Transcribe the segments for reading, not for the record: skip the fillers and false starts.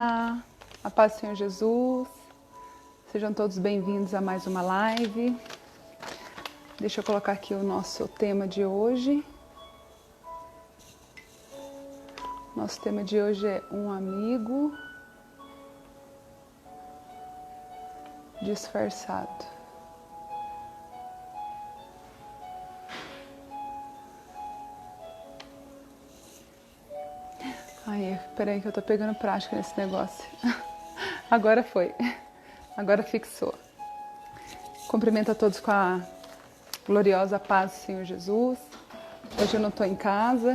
A paz do Senhor Jesus, sejam todos bem-vindos a mais uma live. Deixa eu colocar aqui o nosso tema de hoje. Nosso tema de hoje é um amigo disfarçado. Ai, peraí que eu tô pegando prática nesse negócio. Agora foi. Agora fixou. Cumprimento a todos com a gloriosa paz do Senhor Jesus. Hoje eu não estou em casa,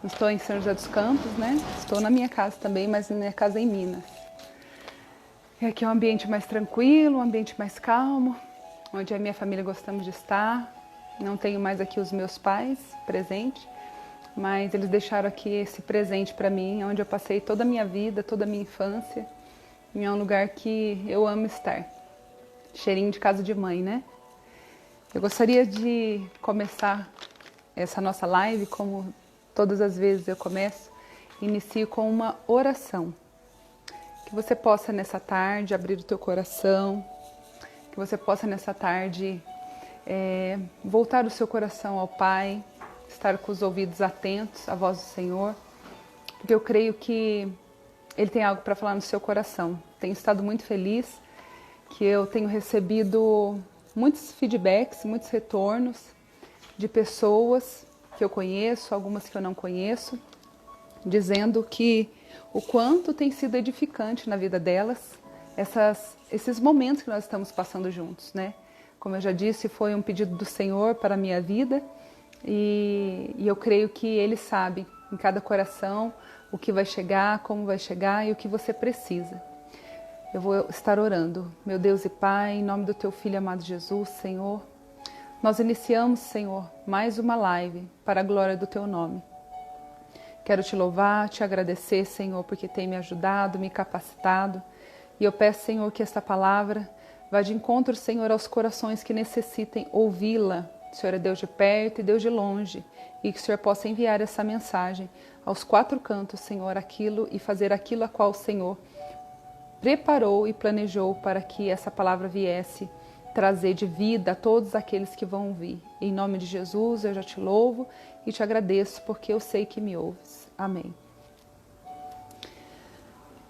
não estou em São José dos Campos, né? Estou na minha casa também, mas na minha casa em Minas. E aqui é um ambiente mais tranquilo, um ambiente mais calmo, onde a minha família gostamos de estar. Não tenho mais aqui os meus pais presentes, mas eles deixaram aqui esse presente para mim, onde eu passei toda a minha vida, toda a minha infância. E é um lugar que eu amo estar. Cheirinho de casa de mãe, né? Eu gostaria de começar essa nossa live, como todas as vezes eu começo, inicio com uma oração. Que você possa nessa tarde abrir o teu coração, que você possa nessa tarde voltar o seu coração ao Pai, estar com os ouvidos atentos à voz do Senhor, porque eu creio que Ele tem algo para falar no seu coração. Tenho estado muito feliz que eu tenho recebido muitos feedbacks, muitos retornos de pessoas que eu conheço, algumas que eu não conheço, dizendo que o quanto tem sido edificante na vida delas esses momentos que nós estamos passando juntos, né? Como eu já disse, foi um pedido do Senhor para a minha vida e eu creio que Ele sabe em cada coração o que vai chegar, como vai chegar e o que você precisa. Eu vou estar orando. Meu Deus e Pai, em nome do Teu Filho amado Jesus, Senhor, nós iniciamos, Senhor, mais uma live para a glória do Teu nome. Quero Te louvar, Te agradecer, Senhor, porque tem me ajudado, me capacitado. E eu peço, Senhor, que esta palavra vá de encontro, Senhor, aos corações que necessitem ouvi-la. O Senhor é Deus de perto e Deus de longe. E que o Senhor possa enviar essa mensagem aos quatro cantos, Senhor, e fazer aquilo a qual o Senhor preparou e planejou para que essa palavra viesse trazer de vida a todos aqueles que vão ouvir. Em nome de Jesus, eu já te louvo e te agradeço porque eu sei que me ouves. Amém.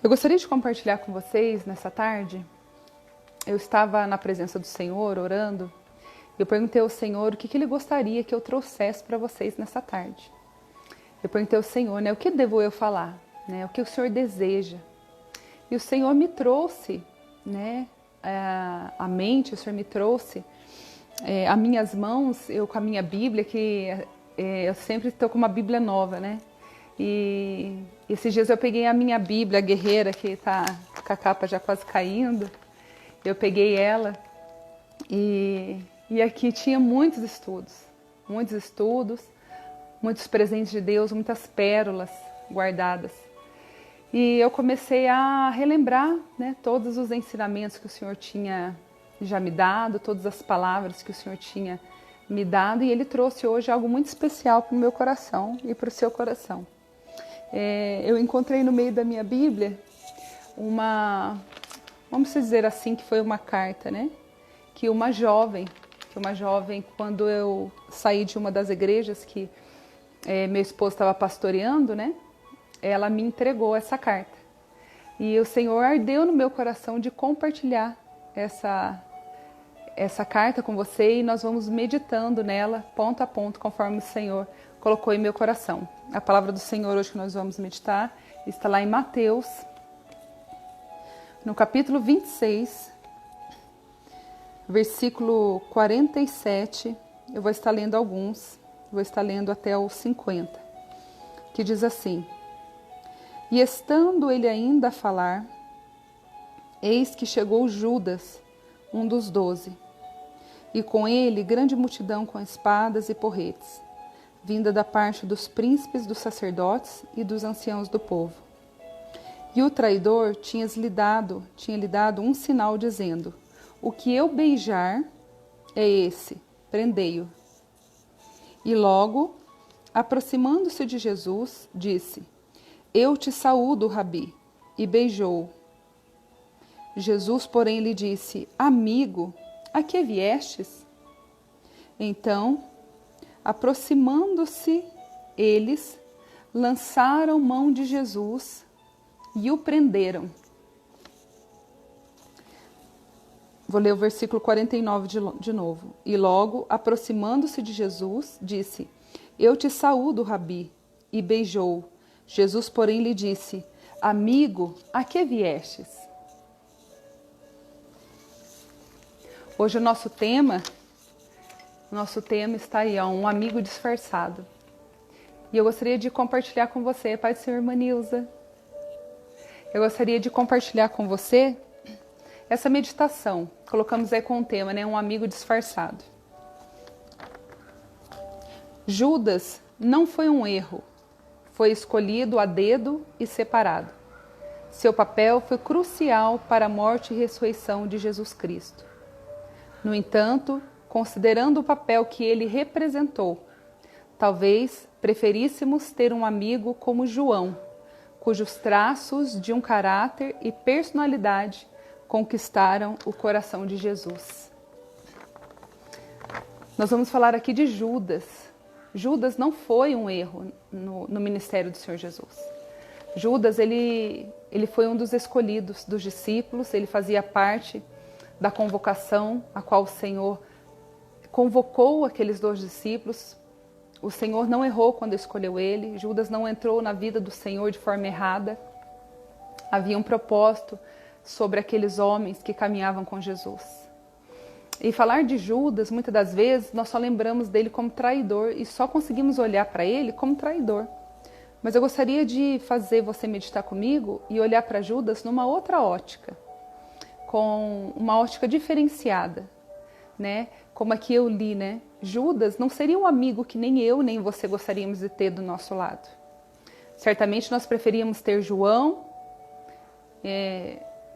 Eu gostaria de compartilhar com vocês nessa tarde. Eu estava na presença do Senhor orando. Eu perguntei ao Senhor o que Ele gostaria que eu trouxesse para vocês nessa tarde. Eu perguntei ao Senhor, né, o que devo eu falar, né, o que o Senhor deseja. E o Senhor me trouxe, né, a mente, o Senhor me trouxe as minhas mãos, eu com a minha Bíblia, que eu sempre estou com uma Bíblia nova, né? E esses dias eu peguei a minha Bíblia, a guerreira, que está com a capa já quase caindo. Eu peguei ela e aqui tinha muitos estudos, muitos presentes de Deus, muitas pérolas guardadas. E eu comecei a relembrar, né, todos os ensinamentos que o Senhor tinha já me dado, todas as palavras que o Senhor tinha me dado, e Ele trouxe hoje algo muito especial para o meu coração e para o seu coração. Eu encontrei no meio da minha Bíblia vamos dizer assim, que foi uma carta, né? Que uma jovem, quando eu saí de uma das igrejas que meu esposo estava pastoreando, né? Ela me entregou essa carta. E o Senhor ardeu no meu coração de compartilhar essa carta com você, e nós vamos meditando nela, ponto a ponto, conforme o Senhor colocou em meu coração. A palavra do Senhor hoje que nós vamos meditar está lá em Mateus, no capítulo 26, versículo 47, eu vou estar lendo alguns, vou estar lendo até os 50, que diz assim: E estando ele ainda a falar, eis que chegou Judas, um dos 12, e com ele grande multidão com espadas e porretes, vinda da parte dos príncipes dos sacerdotes e dos anciãos do povo. E o traidor tinha-lhe dado um sinal, dizendo: O que eu beijar é esse, prendei-o. E logo, aproximando-se de Jesus, disse: Eu te saúdo, Rabi, e beijou. Jesus, porém, lhe disse: Amigo, a que viestes? Então, aproximando-se eles, lançaram mão de Jesus e o prenderam. Vou ler o versículo 49 de novo. E logo, aproximando-se de Jesus, disse: Eu te saúdo, Rabi, e beijou. Jesus, porém, lhe disse: Amigo, a que viestes? Hoje o nosso tema está aí, ó, um amigo disfarçado. E eu gostaria de compartilhar com você, Pai do Senhor, irmã Nilza. Eu gostaria de compartilhar com você essa meditação. Colocamos aí com o tema, né? Um amigo disfarçado. Judas não foi um erro. Foi escolhido a dedo e separado. Seu papel foi crucial para a morte e ressurreição de Jesus Cristo. No entanto, considerando o papel que ele representou, talvez preferíssemos ter um amigo como João, cujos traços de um caráter e personalidade conquistaram o coração de Jesus. Nós vamos falar aqui de Judas. Judas não foi um erro no ministério do Senhor Jesus. Judas, ele foi um dos escolhidos dos discípulos, ele fazia parte da convocação a qual o Senhor convocou aqueles 2 discípulos. O Senhor não errou quando escolheu ele. Judas não entrou na vida do Senhor de forma errada. Havia um propósito sobre aqueles homens que caminhavam com Jesus. E falar de Judas, muitas das vezes, nós só lembramos dele como traidor e só conseguimos olhar para ele como traidor. Mas eu gostaria de fazer você meditar comigo e olhar para Judas numa outra ótica, com uma ótica diferenciada, né? Como aqui eu li, né? Judas não seria um amigo que nem eu, nem você gostaríamos de ter do nosso lado. Certamente nós preferíamos ter João,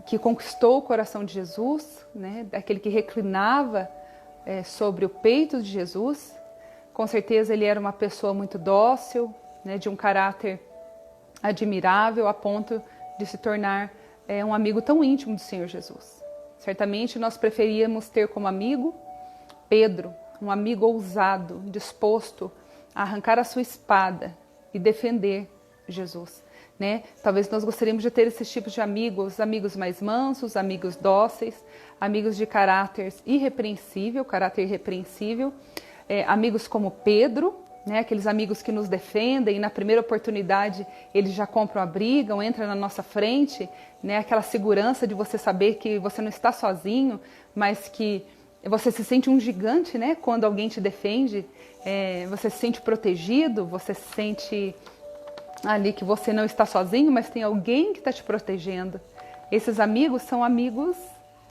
que conquistou o coração de Jesus, né? Aquele que reclinava sobre o peito de Jesus. Com certeza ele era uma pessoa muito dócil, né? De um caráter admirável, a ponto de se tornar um amigo tão íntimo do Senhor Jesus. Certamente nós preferíamos ter como amigo Pedro, um amigo ousado, disposto a arrancar a sua espada e defender Jesus, né? Talvez nós gostaríamos de ter esses tipos de amigos, amigos mais mansos, amigos dóceis, amigos de caráter irrepreensível, amigos como Pedro, né? Aqueles amigos que nos defendem e na primeira oportunidade eles já compram a briga ou entram na nossa frente, né? Aquela segurança de você saber que você não está sozinho, mas que você se sente um gigante, né? Quando alguém te defende, você se sente protegido, você se sente ali que você não está sozinho, mas tem alguém que está te protegendo. Esses amigos são amigos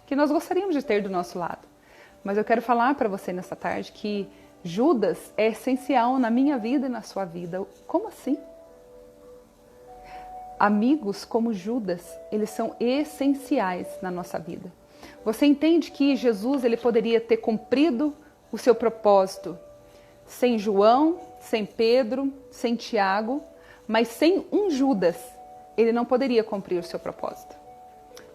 que nós gostaríamos de ter do nosso lado. Mas eu quero falar para você nessa tarde que Judas é essencial na minha vida e na sua vida. Como assim? Amigos como Judas, eles são essenciais na nossa vida. Você entende que Jesus ele poderia ter cumprido o seu propósito sem João, sem Pedro, sem Tiago, mas sem um Judas, ele não poderia cumprir o seu propósito.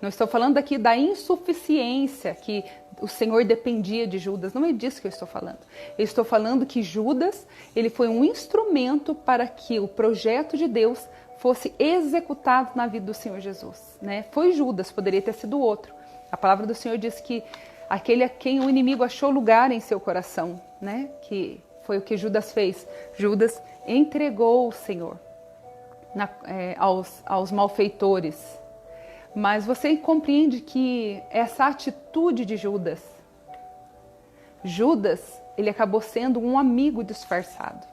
Não estou falando aqui da insuficiência que o Senhor dependia de Judas, não é disso que eu estou falando. Eu estou falando que Judas, ele foi um instrumento para que o projeto de Deus fosse executado na vida do Senhor Jesus, né? Foi Judas, poderia ter sido outro. A palavra do Senhor diz que aquele a quem o inimigo achou lugar em seu coração, né? Que foi o que Judas fez. Judas entregou o Senhor aos malfeitores. Mas você compreende que essa atitude de Judas, ele acabou sendo um amigo disfarçado,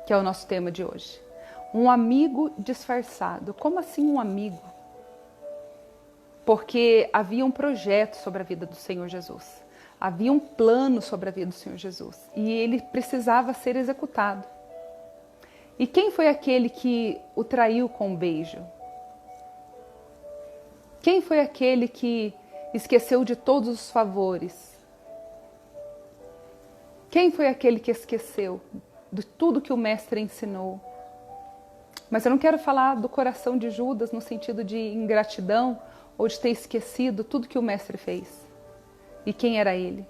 que é o nosso tema de hoje. Um amigo disfarçado. Como assim um amigo? Porque havia um projeto sobre a vida do Senhor Jesus. Havia um plano sobre a vida do Senhor Jesus. E ele precisava ser executado. E quem foi aquele que o traiu com um beijo? Quem foi aquele que esqueceu de todos os favores? Quem foi aquele que esqueceu de tudo que o mestre ensinou? Mas eu não quero falar do coração de Judas no sentido de ingratidão ou de ter esquecido tudo que o mestre fez e quem era ele.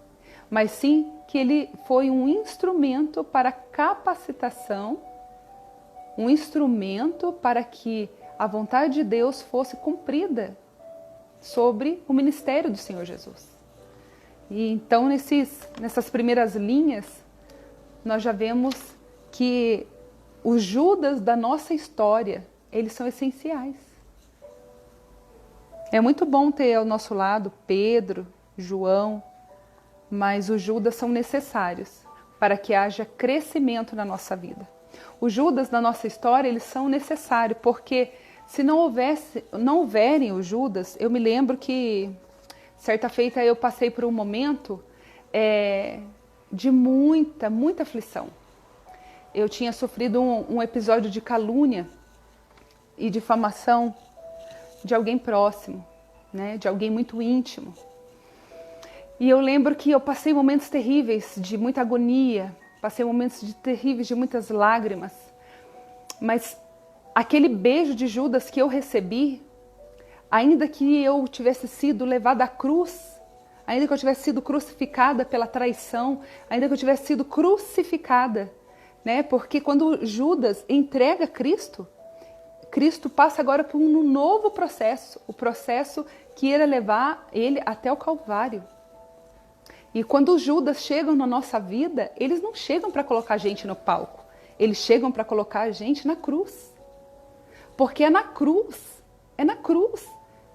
Mas sim que ele foi um instrumento para capacitação, um instrumento para que a vontade de Deus fosse cumprida sobre o ministério do Senhor Jesus. E então nessas primeiras linhas nós já vemos que os Judas da nossa história, eles são essenciais. É muito bom ter ao nosso lado Pedro, João, mas os Judas são necessários para que haja crescimento na nossa vida. Os Judas da nossa história, eles são necessários, porque se não houverem os Judas, eu me lembro que certa feita eu passei por um momento de muita aflição. Eu tinha sofrido um episódio de calúnia e difamação de alguém próximo, né? De alguém muito íntimo. E eu lembro que eu passei momentos terríveis de muita agonia, passei momentos terríveis de muitas lágrimas, mas aquele beijo de Judas que eu recebi, ainda que eu tivesse sido levada à cruz, ainda que eu tivesse sido crucificada pela traição, ainda que eu tivesse sido crucificada, né? Porque quando Judas entrega Cristo, Cristo passa agora por um novo processo, o processo que ia levar ele até o Calvário. E quando os Judas chegam na nossa vida, eles não chegam para colocar a gente no palco, eles chegam para colocar a gente na cruz. Porque é na cruz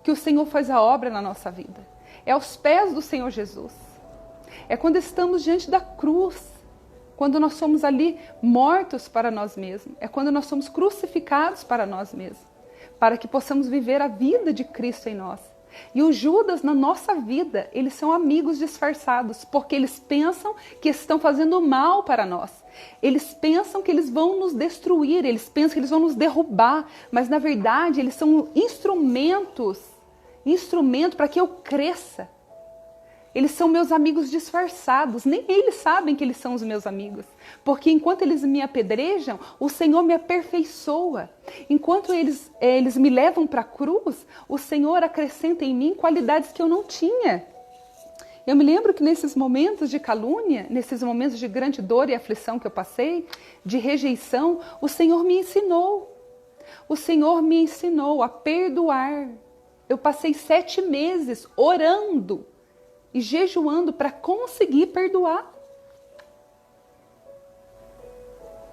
que o Senhor faz a obra na nossa vida. É aos pés do Senhor Jesus. É quando estamos diante da cruz, quando nós somos ali mortos para nós mesmos. É quando nós somos crucificados para nós mesmos, para que possamos viver a vida de Cristo em nós. E os Judas na nossa vida, eles são amigos disfarçados, porque eles pensam que estão fazendo mal para nós. Eles pensam que eles vão nos destruir, eles pensam que eles vão nos derrubar, mas na verdade eles são instrumento para que eu cresça. Eles são meus amigos disfarçados, nem eles sabem que eles são os meus amigos. Porque enquanto eles me apedrejam, o Senhor me aperfeiçoa. Enquanto eles me levam para a cruz, o Senhor acrescenta em mim qualidades que eu não tinha. Eu me lembro que nesses momentos de calúnia, nesses momentos de grande dor e aflição que eu passei, de rejeição, o Senhor me ensinou. O Senhor me ensinou a perdoar. Eu passei 7 meses orando e jejuando para conseguir perdoar.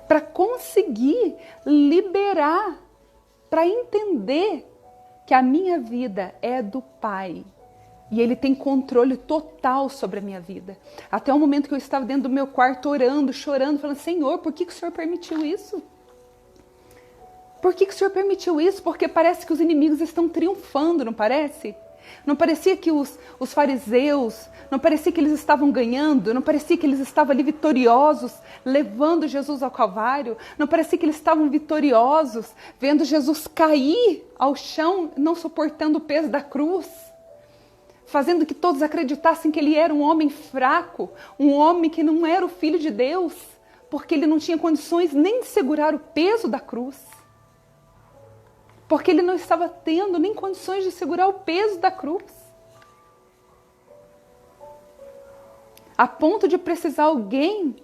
Para conseguir liberar, para entender que a minha vida é do Pai. E Ele tem controle total sobre a minha vida. Até o momento que eu estava dentro do meu quarto orando, chorando, falando, Senhor, por que o Senhor permitiu isso? Por que o Senhor permitiu isso? Porque parece que os inimigos estão triunfando, não parece? Não parecia que os fariseus, não parecia que eles estavam ganhando, não parecia que eles estavam ali vitoriosos, levando Jesus ao Calvário, não parecia que eles estavam vitoriosos, vendo Jesus cair ao chão, não suportando o peso da cruz, fazendo que todos acreditassem que ele era um homem fraco, um homem que não era o Filho de Deus, porque ele não tinha condições nem de segurar o peso da cruz. Porque ele não estava tendo nem condições de segurar o peso da cruz. A ponto de precisar alguém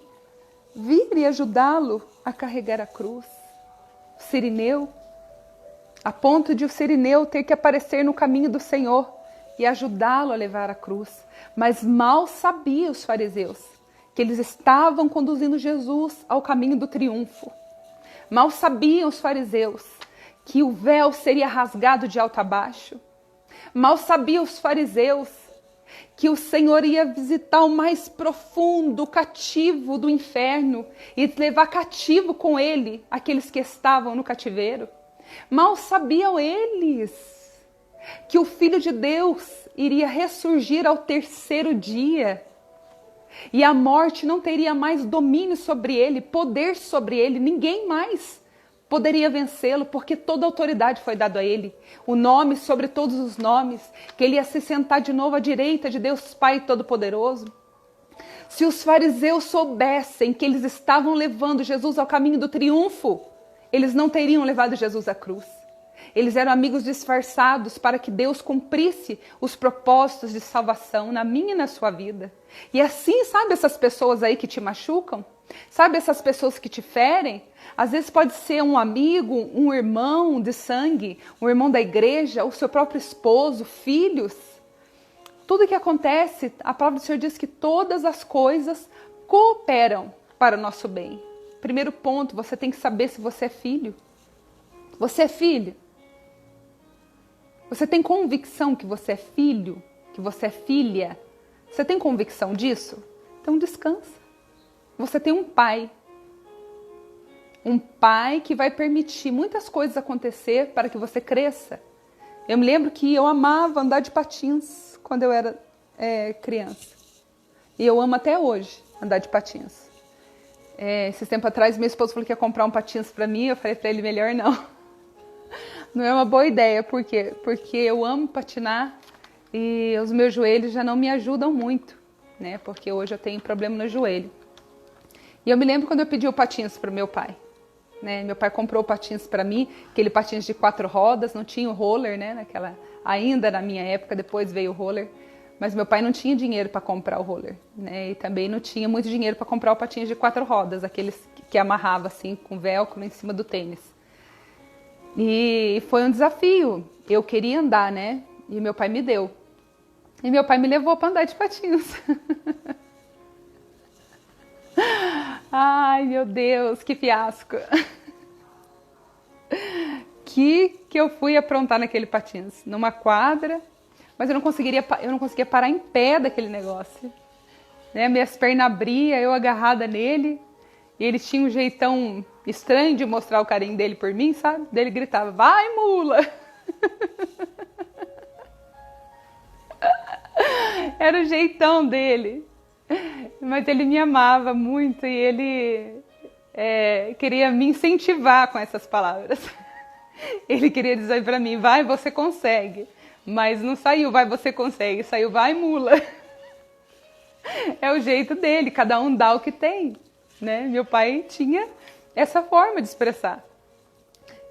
vir e ajudá-lo a carregar a cruz. O Cirineu. A ponto de o Cirineu ter que aparecer no caminho do Senhor e ajudá-lo a levar a cruz. Mas mal sabiam os fariseus que eles estavam conduzindo Jesus ao caminho do triunfo. Mal sabiam os fariseus que o véu seria rasgado de alto a baixo. Mal sabiam os fariseus que o Senhor ia visitar o mais profundo cativo do inferno e levar cativo com ele aqueles que estavam no cativeiro. Mal sabiam eles que o Filho de Deus iria ressurgir ao 3º dia e a morte não teria mais domínio sobre ele, poder sobre ele, ninguém mais poderia vencê-lo, porque toda a autoridade foi dada a ele. O nome sobre todos os nomes, que ele ia se sentar de novo à direita de Deus Pai Todo-Poderoso. Se os fariseus soubessem que eles estavam levando Jesus ao caminho do triunfo, eles não teriam levado Jesus à cruz. Eles eram amigos disfarçados para que Deus cumprisse os propósitos de salvação na minha e na sua vida. E assim, sabe essas pessoas aí que te machucam? Sabe essas pessoas que te ferem? Às vezes pode ser um amigo, um irmão de sangue, um irmão da igreja, o seu próprio esposo, filhos. Tudo que acontece, a palavra do Senhor diz que todas as coisas cooperam para o nosso bem. Primeiro ponto, você tem que saber se você é filho. Você é filho? Você tem convicção que você é filho? Que você é filha? Você tem convicção disso? Então descansa. Você tem um pai. Um pai que vai permitir muitas coisas acontecer para que você cresça. Eu me lembro que eu amava andar de patins quando eu era criança. E eu amo até hoje andar de patins. Esses tempos atrás, meu esposo falou que ia comprar um patins para mim. Eu falei para ele, melhor não. Não é uma boa ideia. Por quê? Porque eu amo patinar e os meus joelhos já não me ajudam muito, né? Porque hoje eu tenho problema no joelho. E eu me lembro quando eu pedi o patins para o meu pai. Né? Meu pai comprou o patins para mim, aquele patins de 4 rodas, não tinha o roller, né? Ainda na minha época, depois veio o roller. Mas meu pai não tinha dinheiro para comprar o roller, né? E também não tinha muito dinheiro para comprar o patins de 4 rodas, aqueles que amarrava assim com velcro em cima do tênis. E foi um desafio. Eu queria andar, né? E meu pai me deu. E meu pai me levou para andar de patins. Ai, meu Deus, que fiasco. Que eu fui aprontar naquele patins, numa quadra, mas eu não conseguia parar em pé daquele negócio. Né? Minhas pernas abriam, eu agarrada nele, e ele tinha um jeitão estranho de mostrar o carinho dele por mim, sabe? Daí ele gritava, vai mula! Era o jeitão dele. Mas ele me amava muito e ele queria me incentivar com essas palavras. Ele queria dizer para mim, vai, você consegue. Mas não saiu, vai, você consegue. Saiu, vai, mula. É o jeito dele, cada um dá o que tem. Né? Meu pai tinha essa forma de expressar.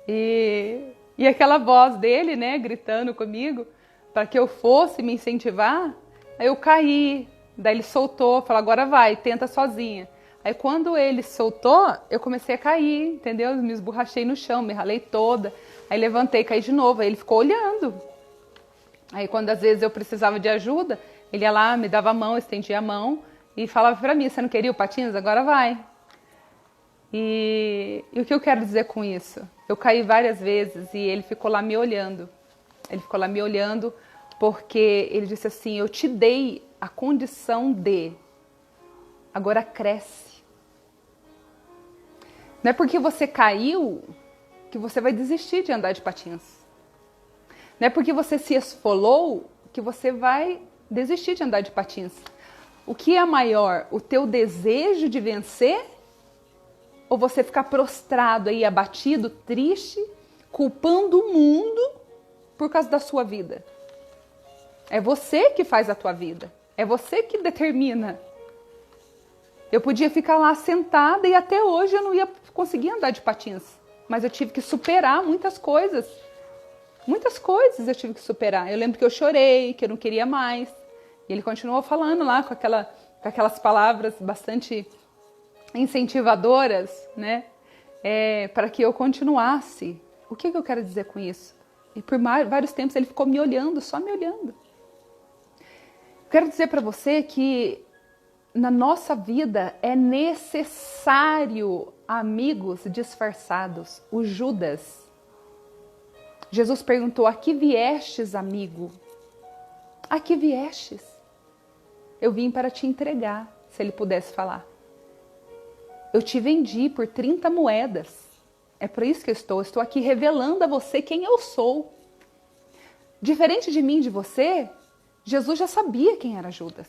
E aquela voz dele, né, gritando comigo, para que eu fosse me incentivar, aí eu caí. Daí ele soltou, falou, agora vai, tenta sozinha. Aí quando ele soltou, eu comecei a cair, entendeu? Me esborrachei no chão, me ralei toda. Aí levantei, caí de novo. Aí ele ficou olhando. Aí quando às vezes eu precisava de ajuda, ele ia lá, me dava a mão, estendia a mão e falava pra mim, você não queria o patins? Agora vai. E o que eu quero dizer com isso? Eu caí várias vezes e ele ficou lá me olhando. Ele ficou lá me olhando porque ele disse assim, eu te dei a condição de, agora cresce. Não é porque você caiu que você vai desistir de andar de patins. Não é porque você se esfolou que você vai desistir de andar de patins. O que é maior, o teu desejo de vencer ou você ficar prostrado aí, abatido, triste, culpando o mundo por causa da sua vida? É você que faz a tua vida. É você que determina. Eu podia ficar lá sentada e até hoje eu não ia conseguir andar de patins. Mas eu tive que superar muitas coisas. Muitas coisas eu tive que superar. Eu lembro que eu chorei, que eu não queria mais. E ele continuou falando lá com aquelas palavras bastante incentivadoras, né? Para que eu continuasse. O que eu quero dizer com isso? E por vários tempos ele ficou me olhando, só me olhando. Quero dizer para você que na nossa vida é necessário amigos disfarçados. O Judas. Jesus perguntou, a que viestes, amigo? A que viestes? Eu vim para te entregar, se ele pudesse falar. Eu te vendi por 30 moedas. É por isso que eu estou aqui revelando a você quem eu sou. Diferente de mim e de você, Jesus já sabia quem era Judas.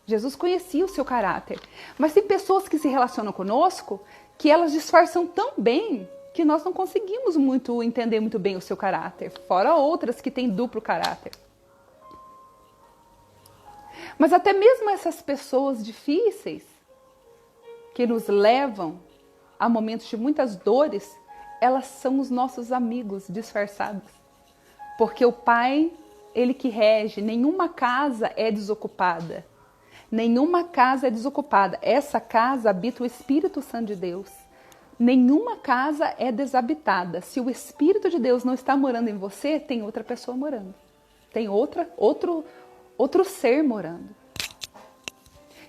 Jesus conhecia o seu caráter. Mas tem pessoas que se relacionam conosco que elas disfarçam tão bem que nós não conseguimos entender muito bem o seu caráter. Fora outras que têm duplo caráter. Mas até mesmo essas pessoas difíceis que nos levam a momentos de muitas dores, elas são os nossos amigos disfarçados. Porque o Pai, Ele que rege, nenhuma casa é desocupada. Nenhuma casa é desocupada. Essa casa habita o Espírito Santo de Deus. Nenhuma casa é desabitada. Se o Espírito de Deus não está morando em você, tem outra pessoa morando. Tem outro ser morando.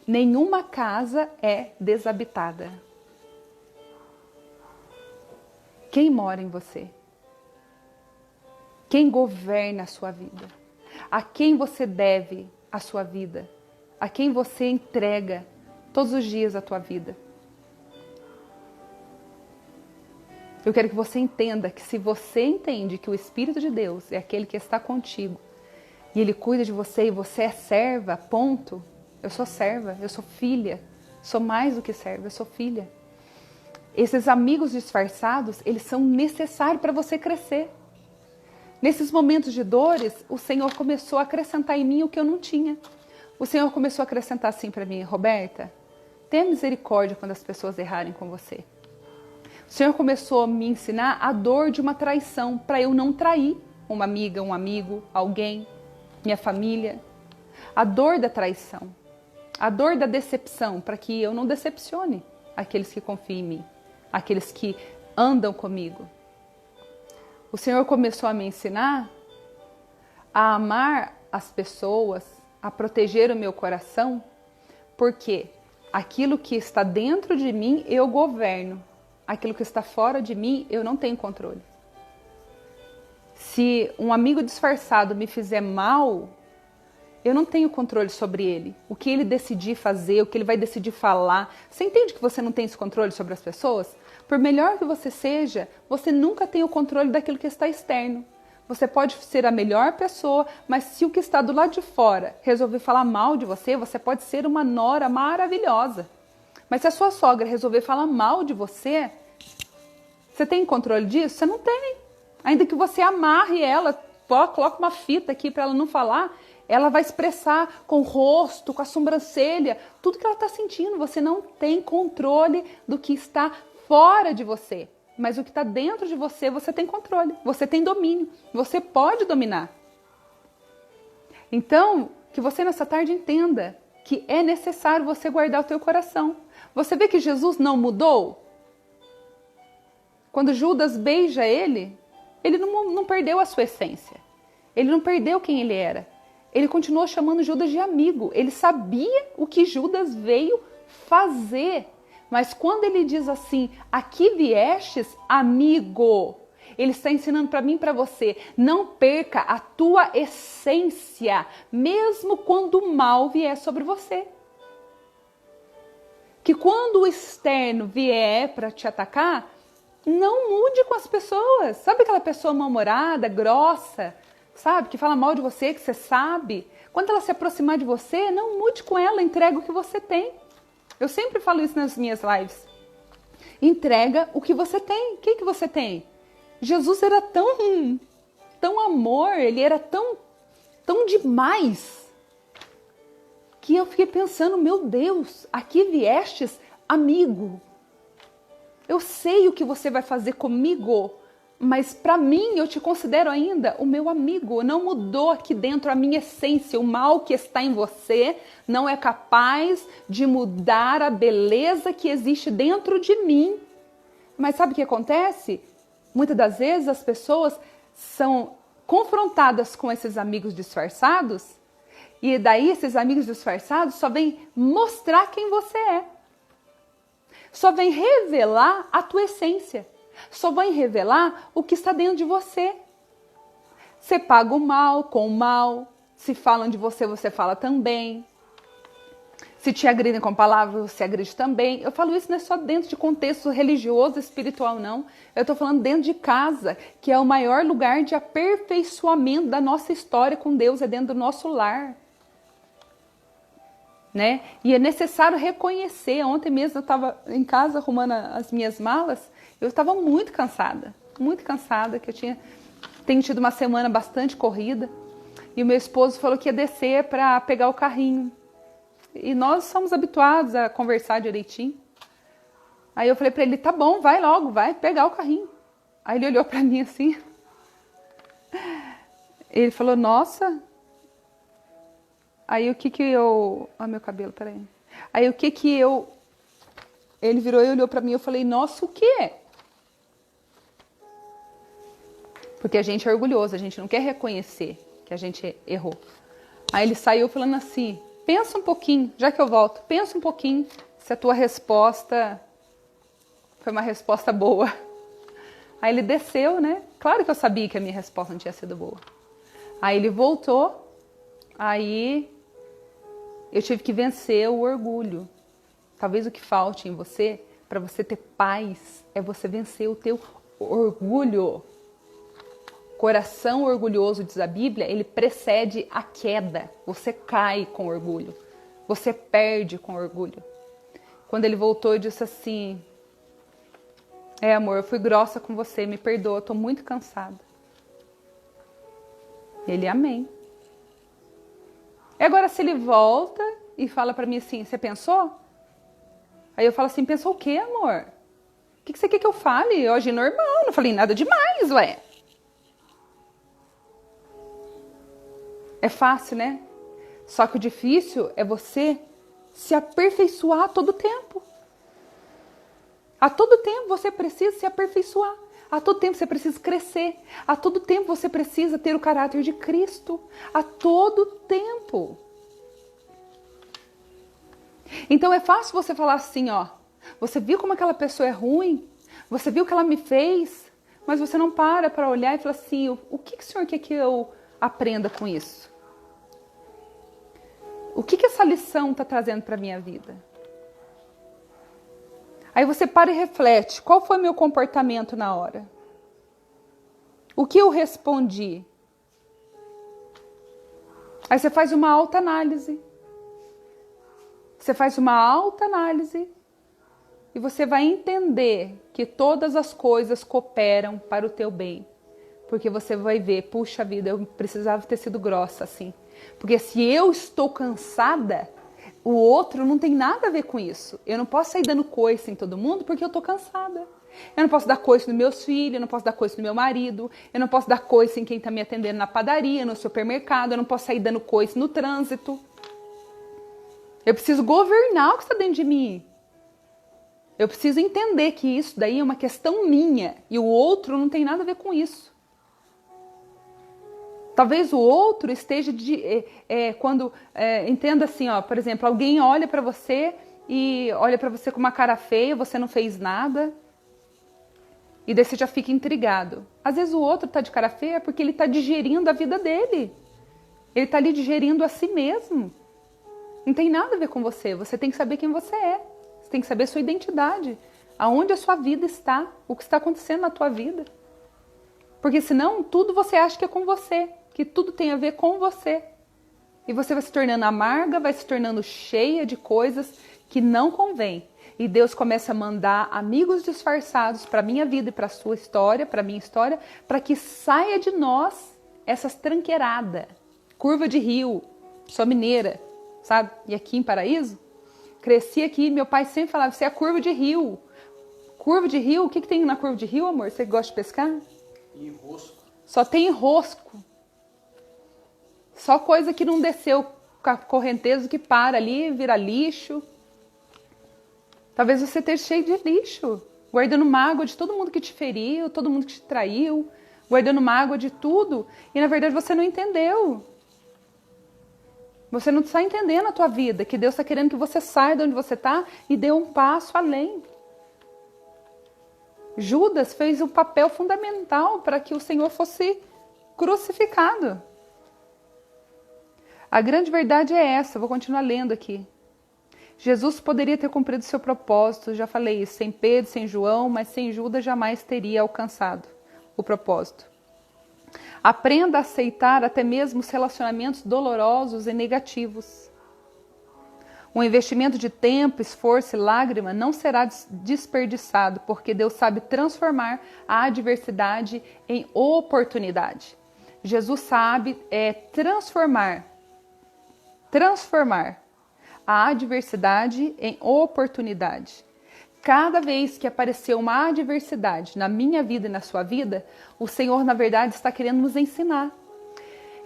Nenhuma casa é desabitada. Quem mora em você? Quem governa a sua vida? A quem você deve a sua vida? A quem você entrega todos os dias a tua vida? Eu quero que você entenda que se você entende que o Espírito de Deus é aquele que está contigo e Ele cuida de você e você é serva, ponto. Eu sou serva, eu sou filha, sou mais do que serva, eu sou filha. Esses amigos disfarçados, eles são necessários para você crescer. Nesses momentos de dores, o Senhor começou a acrescentar em mim o que eu não tinha. O Senhor começou a acrescentar assim para mim: Roberta, tenha misericórdia quando as pessoas errarem com você. O Senhor começou a me ensinar a dor de uma traição, para eu não trair uma amiga, um amigo, alguém, minha família. A dor da traição, a dor da decepção, para que eu não decepcione aqueles que confiam em mim, aqueles que andam comigo. O Senhor começou a me ensinar a amar as pessoas, a proteger o meu coração, porque aquilo que está dentro de mim eu governo. Aquilo que está fora de mim, eu não tenho controle. Se um amigo disfarçado me fizer mal, eu não tenho controle sobre ele. O que ele decidir fazer, o que ele vai decidir falar. Você entende que você não tem esse controle sobre as pessoas? Por melhor que você seja, você nunca tem o controle daquilo que está externo. Você pode ser a melhor pessoa, mas se o que está do lado de fora resolver falar mal de você, você pode ser uma nora maravilhosa. Mas se a sua sogra resolver falar mal de você, você tem controle disso? Você não tem. Ainda que você amarre ela, coloque uma fita aqui para ela não falar, ela vai expressar com o rosto, com a sobrancelha, tudo que ela está sentindo. Você não tem controle do que está fora de você. Mas o que está dentro de você, você tem controle, você tem domínio, você pode dominar. Então, que você nessa tarde entenda que é necessário você guardar o teu coração. Você vê que Jesus não mudou? Quando Judas beija ele não perdeu a sua essência. Ele não perdeu quem ele era. Ele continuou chamando Judas de amigo. Ele sabia o que Judas veio fazer. Mas quando ele diz assim, aqui viestes, amigo, ele está ensinando para mim e para você, não perca a tua essência, mesmo quando o mal vier sobre você. Que quando o externo vier para te atacar, não mude com as pessoas. Sabe aquela pessoa mal-humorada, grossa, sabe? Que fala mal de você, que você sabe. Quando ela se aproximar de você, não mude com ela, entrega o que você tem. Eu sempre falo isso nas minhas lives. Entrega o que você tem. O que você tem? Jesus era tão amor, ele era tão demais, que eu fiquei pensando, meu Deus, aqui viestes, amigo. Eu sei o que você vai fazer comigo, mas para mim eu te considero ainda o meu amigo. Não mudou aqui dentro a minha essência. O mal que está em você não é capaz de mudar a beleza que existe dentro de mim. Mas sabe o que acontece? Muitas das vezes as pessoas são confrontadas com esses amigos disfarçados e daí esses amigos disfarçados só vêm mostrar quem você é. Só vem revelar a tua essência. Só vem revelar o que está dentro de você. Você paga o mal com o mal. Se falam de você, você fala também. Se te agridem com palavras, você agride também. Eu falo isso não é só dentro de contexto religioso, espiritual, não. Eu estou falando dentro de casa, que é o maior lugar de aperfeiçoamento da nossa história com Deus, é dentro do nosso lar. Né? E é necessário reconhecer. Ontem mesmo eu estava em casa arrumando as minhas malas, eu estava muito cansada, que tenho tido uma semana bastante corrida, e o meu esposo falou que ia descer para pegar o carrinho, e nós somos habituados a conversar direitinho. Aí eu falei para ele, tá bom, vai logo, vai pegar o carrinho. Aí ele olhou para mim assim. Ele falou, nossa. Aí o que eu... Olha meu cabelo, peraí. Aí o que eu... Ele virou e olhou para mim e eu falei, nossa, o quê? Porque a gente é orgulhoso, a gente não quer reconhecer que a gente errou. Aí ele saiu falando assim, pensa um pouquinho, já que eu volto, pensa um pouquinho se a tua resposta foi uma resposta boa. Aí ele desceu, né? Claro que eu sabia que a minha resposta não tinha sido boa. Aí ele voltou, aí eu tive que vencer o orgulho. Talvez o que falte em você, para você ter paz, é você vencer o teu orgulho. Coração orgulhoso, diz a Bíblia, ele precede a queda. Você cai com orgulho. Você perde com orgulho. Quando ele voltou, eu disse assim, amor, eu fui grossa com você, me perdoa, eu tô muito cansada. Ele, amém. E agora se ele volta e fala pra mim assim, você pensou? Aí eu falo assim, pensou o quê, amor? O que você quer que eu fale? Eu agi normal, não falei nada demais, ué. É fácil, né? Só que o difícil é você se aperfeiçoar a todo tempo. A todo tempo você precisa se aperfeiçoar. A todo tempo você precisa crescer. A todo tempo você precisa ter o caráter de Cristo. A todo tempo. Então é fácil você falar assim, ó. Você viu como aquela pessoa é ruim? Você viu o que ela me fez? Mas você não para olhar e falar assim, o que o Senhor quer que eu aprenda com isso? O que essa lição está trazendo para a minha vida? Aí você para e reflete, qual foi meu comportamento na hora? O que eu respondi? Aí você faz uma autoanálise. Você faz uma autoanálise e você vai entender que todas as coisas cooperam para o teu bem. Porque você vai ver, puxa vida, eu precisava ter sido grossa assim. Porque se eu estou cansada, o outro não tem nada a ver com isso. Eu não posso sair dando coice em todo mundo porque eu estou cansada. Eu não posso dar coice nos meus filhos, eu não posso dar coice no meu marido, eu não posso dar coice em quem está me atendendo na padaria, no supermercado, eu não posso sair dando coice no trânsito. Eu preciso governar o que está dentro de mim. Eu preciso entender que isso daí é uma questão minha e o outro não tem nada a ver com isso. Talvez o outro esteja entenda assim, ó, por exemplo, alguém olha para você e olha para você com uma cara feia, você não fez nada, e daí você já fica intrigado. Às vezes o outro está de cara feia porque ele está digerindo a vida dele. Ele está ali digerindo a si mesmo. Não tem nada a ver com você. Você tem que saber quem você é. Você tem que saber sua identidade. Aonde a sua vida está. O que está acontecendo na tua vida. Porque senão tudo você acha que é com você. Que tudo tem a ver com você. E você vai se tornando amarga, vai se tornando cheia de coisas que não convém. E Deus começa a mandar amigos disfarçados para a minha vida e para a sua história, para a minha história, para que saia de nós essas tranqueiradas. Curva de rio, sou mineira, sabe? E aqui em Paraíso, cresci aqui, meu pai sempre falava, você é a curva de rio. Curva de rio, o que tem na curva de rio, amor? Você gosta de pescar? Enrosco. Só tem enrosco. Só coisa que não desceu com a correnteza, que para ali, vira lixo. Talvez você esteja cheio de lixo, guardando mágoa de todo mundo que te feriu, todo mundo que te traiu, guardando mágoa de tudo, e na verdade você não entendeu. Você não está entendendo a tua vida, que Deus está querendo que você saia de onde você está e dê um passo além. Judas fez um papel fundamental para que o Senhor fosse crucificado. A grande verdade é essa, vou continuar lendo aqui. Jesus poderia ter cumprido seu propósito, já falei isso, sem Pedro, sem João, mas sem Judas jamais teria alcançado o propósito. Aprenda a aceitar até mesmo os relacionamentos dolorosos e negativos. Um investimento de tempo, esforço e lágrima não será desperdiçado, porque Deus sabe transformar a adversidade em oportunidade. Jesus sabe transformar a adversidade em oportunidade. cada vez que aparecer uma adversidade na minha vida e na sua vida, o Senhor, na verdade, está querendo nos ensinar.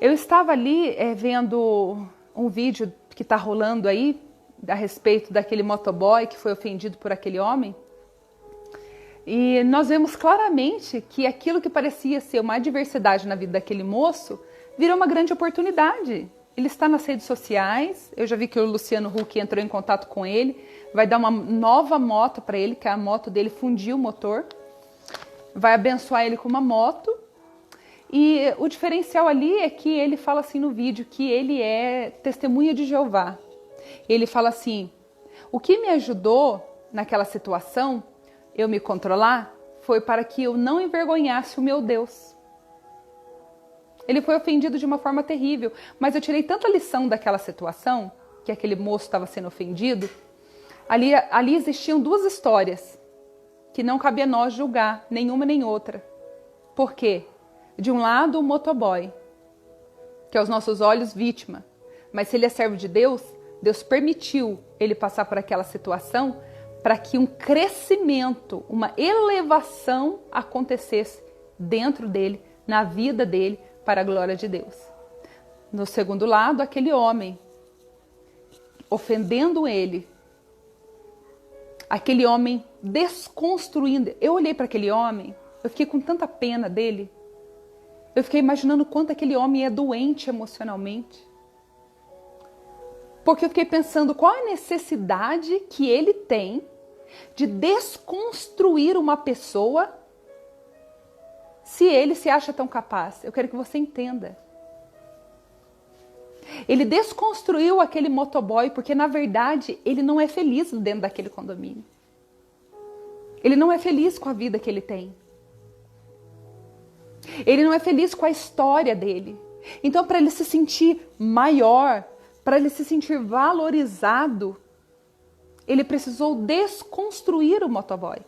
Eu estava ali vendo um vídeo que está rolando aí, a respeito daquele motoboy que foi ofendido por aquele homem. E nós vemos claramente que aquilo que parecia ser uma adversidade na vida daquele moço virou uma grande oportunidade. Ele está nas redes sociais, eu já vi que o Luciano Huck entrou em contato com ele, vai dar uma nova moto para ele, que a moto dele fundiu o motor, vai abençoar ele com uma moto. E o diferencial ali é que ele fala assim no vídeo que ele é testemunha de Jeová. Ele fala assim, o que me ajudou naquela situação, eu me controlar, foi para que eu não envergonhasse o meu Deus. Ele foi ofendido de uma forma terrível, mas eu tirei tanta lição daquela situação, que aquele moço estava sendo ofendido. Ali existiam duas histórias, que não cabia a nós julgar, nenhuma nem outra. Por quê? De um lado, o motoboy, que aos nossos olhos vítima, mas se ele é servo de Deus, Deus permitiu ele passar por aquela situação para que um crescimento, uma elevação acontecesse dentro dele, na vida dele, para a glória de Deus. No segundo lado, aquele homem, ofendendo ele, aquele homem desconstruindo. Eu olhei para aquele homem, eu fiquei com tanta pena dele. Eu fiquei imaginando quanto aquele homem é doente emocionalmente. Porque eu fiquei pensando qual a necessidade que ele tem de desconstruir uma pessoa se ele se acha tão capaz. Eu quero que você entenda. Ele desconstruiu aquele motoboy porque, na verdade, ele não é feliz dentro daquele condomínio. Ele não é feliz com a vida que ele tem. Ele não é feliz com a história dele. Então, para ele se sentir maior, para ele se sentir valorizado, ele precisou desconstruir o motoboy.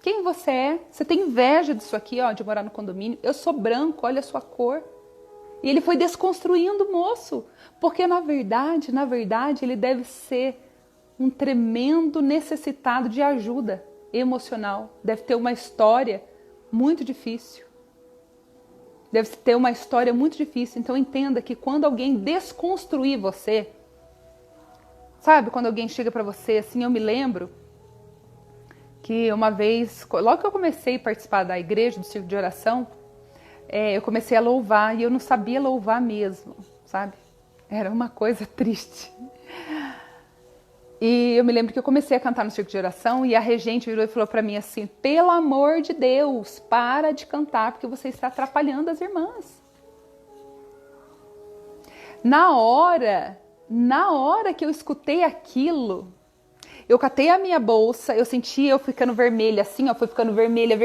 Quem você é? Você tem inveja disso aqui, ó, de morar no condomínio? Eu sou branco, olha a sua cor. E ele foi desconstruindo o moço, porque na verdade, ele deve ser um tremendo necessitado de ajuda emocional. Deve ter uma história muito difícil. Deve ter uma história muito difícil. Então entenda que quando alguém desconstruir você, sabe, quando alguém chega para você, assim, eu me lembro que uma vez, logo que eu comecei a participar da igreja, do círculo de oração, eu comecei a louvar e eu não sabia louvar mesmo, sabe? Era uma coisa triste. E eu me lembro que eu comecei a cantar no círculo de oração e a regente virou e falou para mim assim, pelo amor de Deus, para de cantar porque você está atrapalhando as irmãs. Na hora que eu escutei aquilo, eu catei a minha bolsa, eu senti eu ficando vermelha, assim, ó, foi ficando vermelha,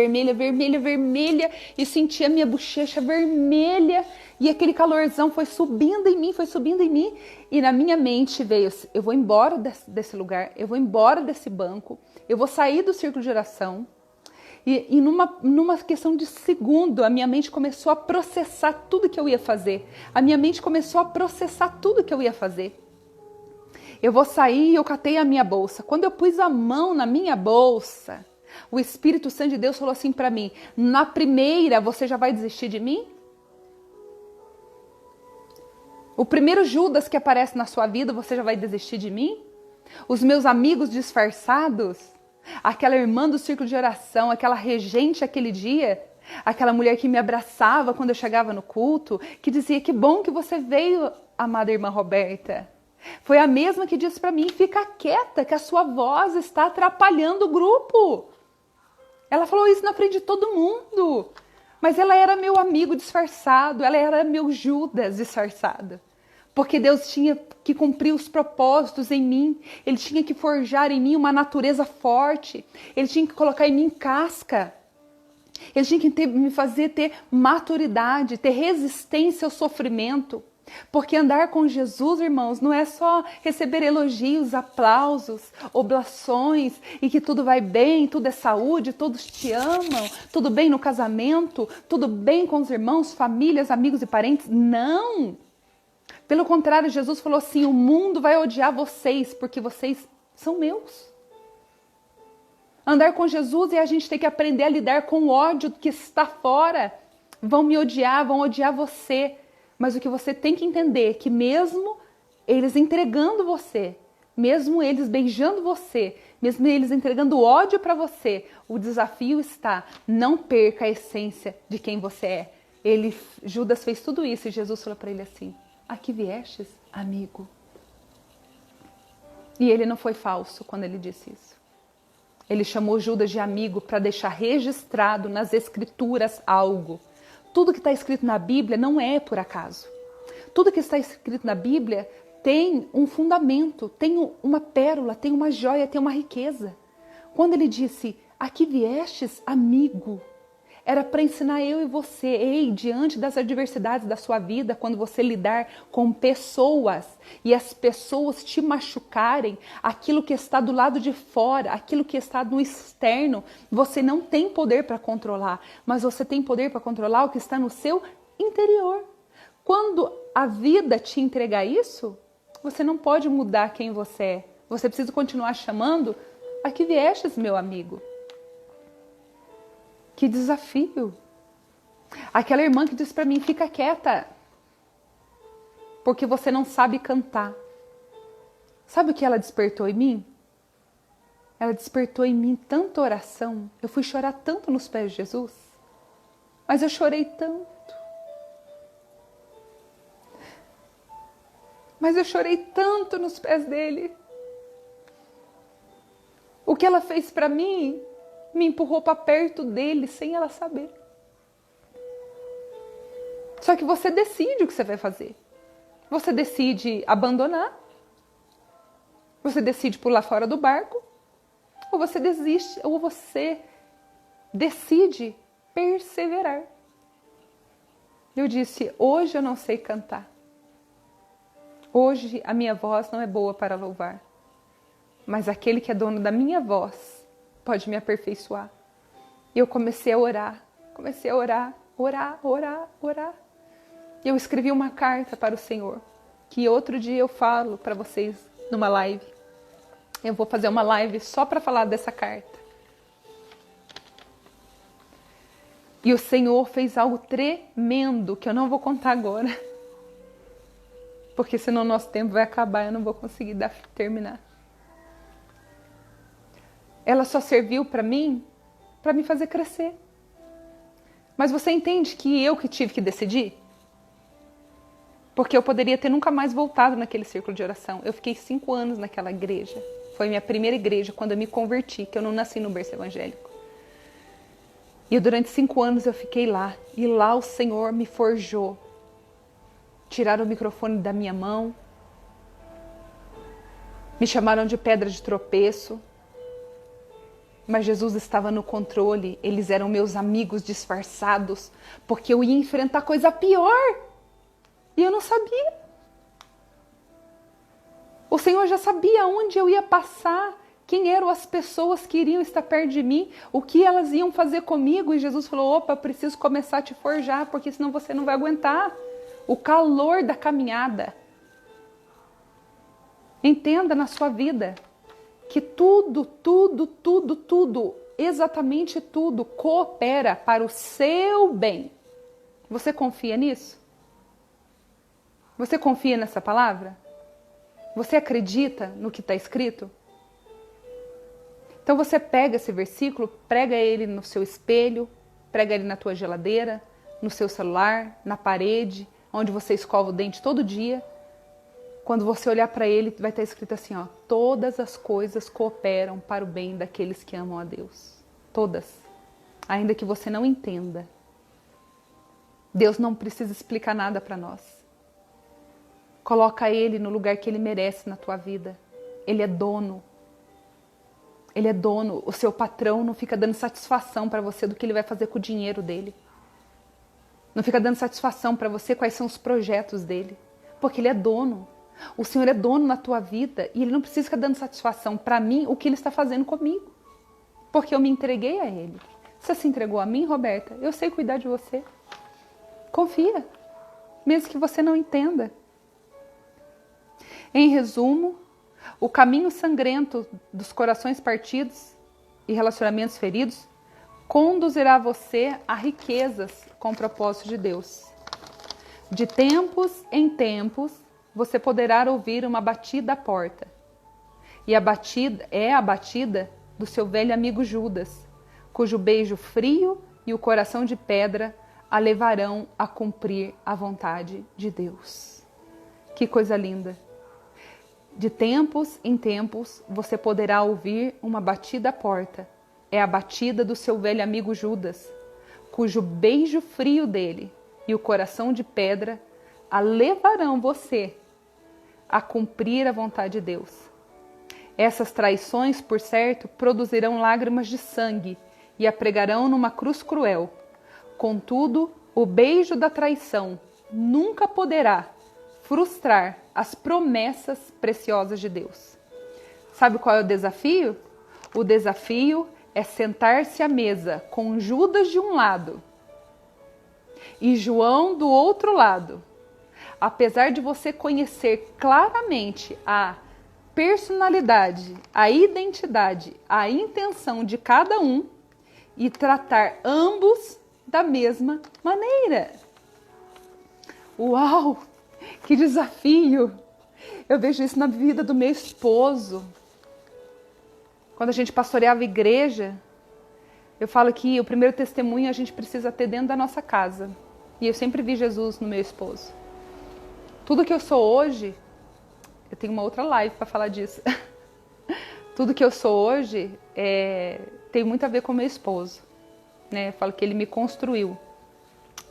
e senti a minha bochecha vermelha, e aquele calorzão foi subindo em mim, e na minha mente veio, eu vou embora desse lugar, eu vou embora desse banco, eu vou sair do círculo de oração, e numa questão de segundo, a minha mente começou a processar tudo que eu ia fazer, Eu vou sair e eu catei a minha bolsa. Quando eu pus a mão na minha bolsa, o Espírito Santo de Deus falou assim para mim, na primeira você já vai desistir de mim? O primeiro Judas que aparece na sua vida, você já vai desistir de mim? Os meus amigos disfarçados? Aquela irmã do círculo de oração, aquela regente aquele dia? Aquela mulher que me abraçava quando eu chegava no culto, que dizia, que bom que você veio, amada irmã Roberta. Foi a mesma que disse para mim, fica quieta, que a sua voz está atrapalhando o grupo. Ela falou isso na frente de todo mundo. Mas ela era meu amigo disfarçado, ela era meu Judas disfarçado. Porque Deus tinha que cumprir os propósitos em mim. Ele tinha que forjar em mim uma natureza forte. Ele tinha que colocar em mim casca. Ele tinha que me fazer ter maturidade, ter resistência ao sofrimento. Porque andar com Jesus, irmãos, não é só receber elogios, aplausos, oblações e que tudo vai bem, tudo é saúde, todos te amam, tudo bem no casamento, tudo bem com os irmãos, famílias, amigos e parentes. Não! Pelo contrário, Jesus falou assim, o mundo vai odiar vocês porque vocês são meus. Andar com Jesus é a gente ter que aprender a lidar com o ódio que está fora. Vão me odiar, vão odiar você. Mas o que você tem que entender é que mesmo eles entregando você, mesmo eles beijando você, mesmo eles entregando ódio para você, o desafio está, não perca a essência de quem você é. Judas fez tudo isso e Jesus falou para ele assim, aqui viestes, amigo. E ele não foi falso quando ele disse isso. Ele chamou Judas de amigo para deixar registrado nas escrituras algo. Tudo que está escrito na Bíblia não é por acaso. Tudo que está escrito na Bíblia tem um fundamento, tem uma pérola, tem uma joia, tem uma riqueza. Quando ele disse, aqui viestes, amigo, era para ensinar eu e você, ei, diante das adversidades da sua vida, quando você lidar com pessoas e as pessoas te machucarem, aquilo que está do lado de fora, aquilo que está no externo, você não tem poder para controlar, mas você tem poder para controlar o que está no seu interior. Quando a vida te entregar isso, você não pode mudar quem você é. Você precisa continuar chamando, aqui viestes, meu amigo. Que desafio. Aquela irmã que disse para mim, fica quieta, porque você não sabe cantar. Sabe o que ela despertou em mim? Ela despertou em mim tanta oração. Eu fui chorar tanto nos pés de Jesus. Mas eu chorei tanto. Mas eu chorei tanto nos pés dele. O que ela fez para mim me empurrou para perto dele sem ela saber. Só que você decide o que você vai fazer. Você decide abandonar. Você decide pular fora do barco. Ou você desiste, ou você decide perseverar. Eu disse, hoje eu não sei cantar. Hoje a minha voz não é boa para louvar. Mas aquele que é dono da minha voz pode me aperfeiçoar. E eu comecei a orar. Orar. E eu escrevi uma carta para o Senhor. Que outro dia eu falo para vocês numa live. Eu vou fazer uma live só para falar dessa carta. E o Senhor fez algo tremendo que eu não vou contar agora. Porque senão o nosso tempo vai acabar e eu não vou conseguir terminar. Ela só serviu para mim para me fazer crescer. Mas você entende que eu que tive que decidir? Porque eu poderia ter nunca mais voltado naquele círculo de oração. Eu fiquei 5 anos naquela igreja. Foi minha primeira igreja quando eu me converti, que eu não nasci no berço evangélico. E durante 5 anos eu fiquei lá. E lá o Senhor me forjou. Tiraram o microfone da minha mão. Me chamaram de pedra de tropeço. Mas Jesus estava no controle. Eles eram meus amigos disfarçados. Porque eu ia enfrentar coisa pior. E eu não sabia. O Senhor já sabia onde eu ia passar. Quem eram as pessoas que iriam estar perto de mim. O que elas iam fazer comigo. E Jesus falou, opa, eu preciso começar a te forjar. Porque senão você não vai aguentar. O calor da caminhada. Entenda na sua vida que tudo, exatamente tudo coopera para o seu bem. Você confia nisso? Você confia nessa palavra? Você acredita no que está escrito? Então você pega esse versículo, prega ele no seu espelho, prega ele na tua geladeira, no seu celular, na parede, onde você escova o dente todo dia. Quando você olhar para ele, vai estar escrito assim, ó, todas as coisas cooperam para o bem daqueles que amam a Deus. Todas. Ainda que você não entenda. Deus não precisa explicar nada para nós. Coloca ele no lugar que ele merece na tua vida. Ele é dono. Ele é dono. O seu patrão não fica dando satisfação para você do que ele vai fazer com o dinheiro dele. Não fica dando satisfação para você quais são os projetos dele. Porque ele é dono. O Senhor é dono na tua vida e ele não precisa ficar dando satisfação para mim o que ele está fazendo comigo. Porque eu me entreguei a ele. Você se entregou a mim, Roberta? Eu sei cuidar de você. Confia. Mesmo que você não entenda. Em resumo, o caminho sangrento dos corações partidos e relacionamentos feridos conduzirá você a riquezas com o propósito de Deus. De tempos em tempos, você poderá ouvir uma batida à porta. E a batida é a batida do seu velho amigo Judas, cujo beijo frio e o coração de pedra a levarão a cumprir a vontade de Deus. Que coisa linda! De tempos em tempos, você poderá ouvir uma batida à porta. É a batida do seu velho amigo Judas, cujo beijo frio dele e o coração de pedra a levarão você a cumprir a vontade de Deus. Essas traições, por certo, produzirão lágrimas de sangue e a pregarão numa cruz cruel. Contudo, o beijo da traição nunca poderá frustrar as promessas preciosas de Deus. Sabe qual é o desafio? O desafio é sentar-se à mesa com Judas de um lado e João do outro lado. Apesar de você conhecer claramente a personalidade, a identidade, a intenção de cada um e tratar ambos da mesma maneira. Uau! Que desafio! Eu vejo isso na vida do meu esposo. Quando a gente pastoreava a igreja, eu falo que o primeiro testemunho a gente precisa ter dentro da nossa casa. E eu sempre vi Jesus no meu esposo. Tudo que eu sou hoje, eu tenho uma outra live para falar disso. Tudo que eu sou hoje tem muito a ver com meu esposo. Né? Eu falo que ele me construiu.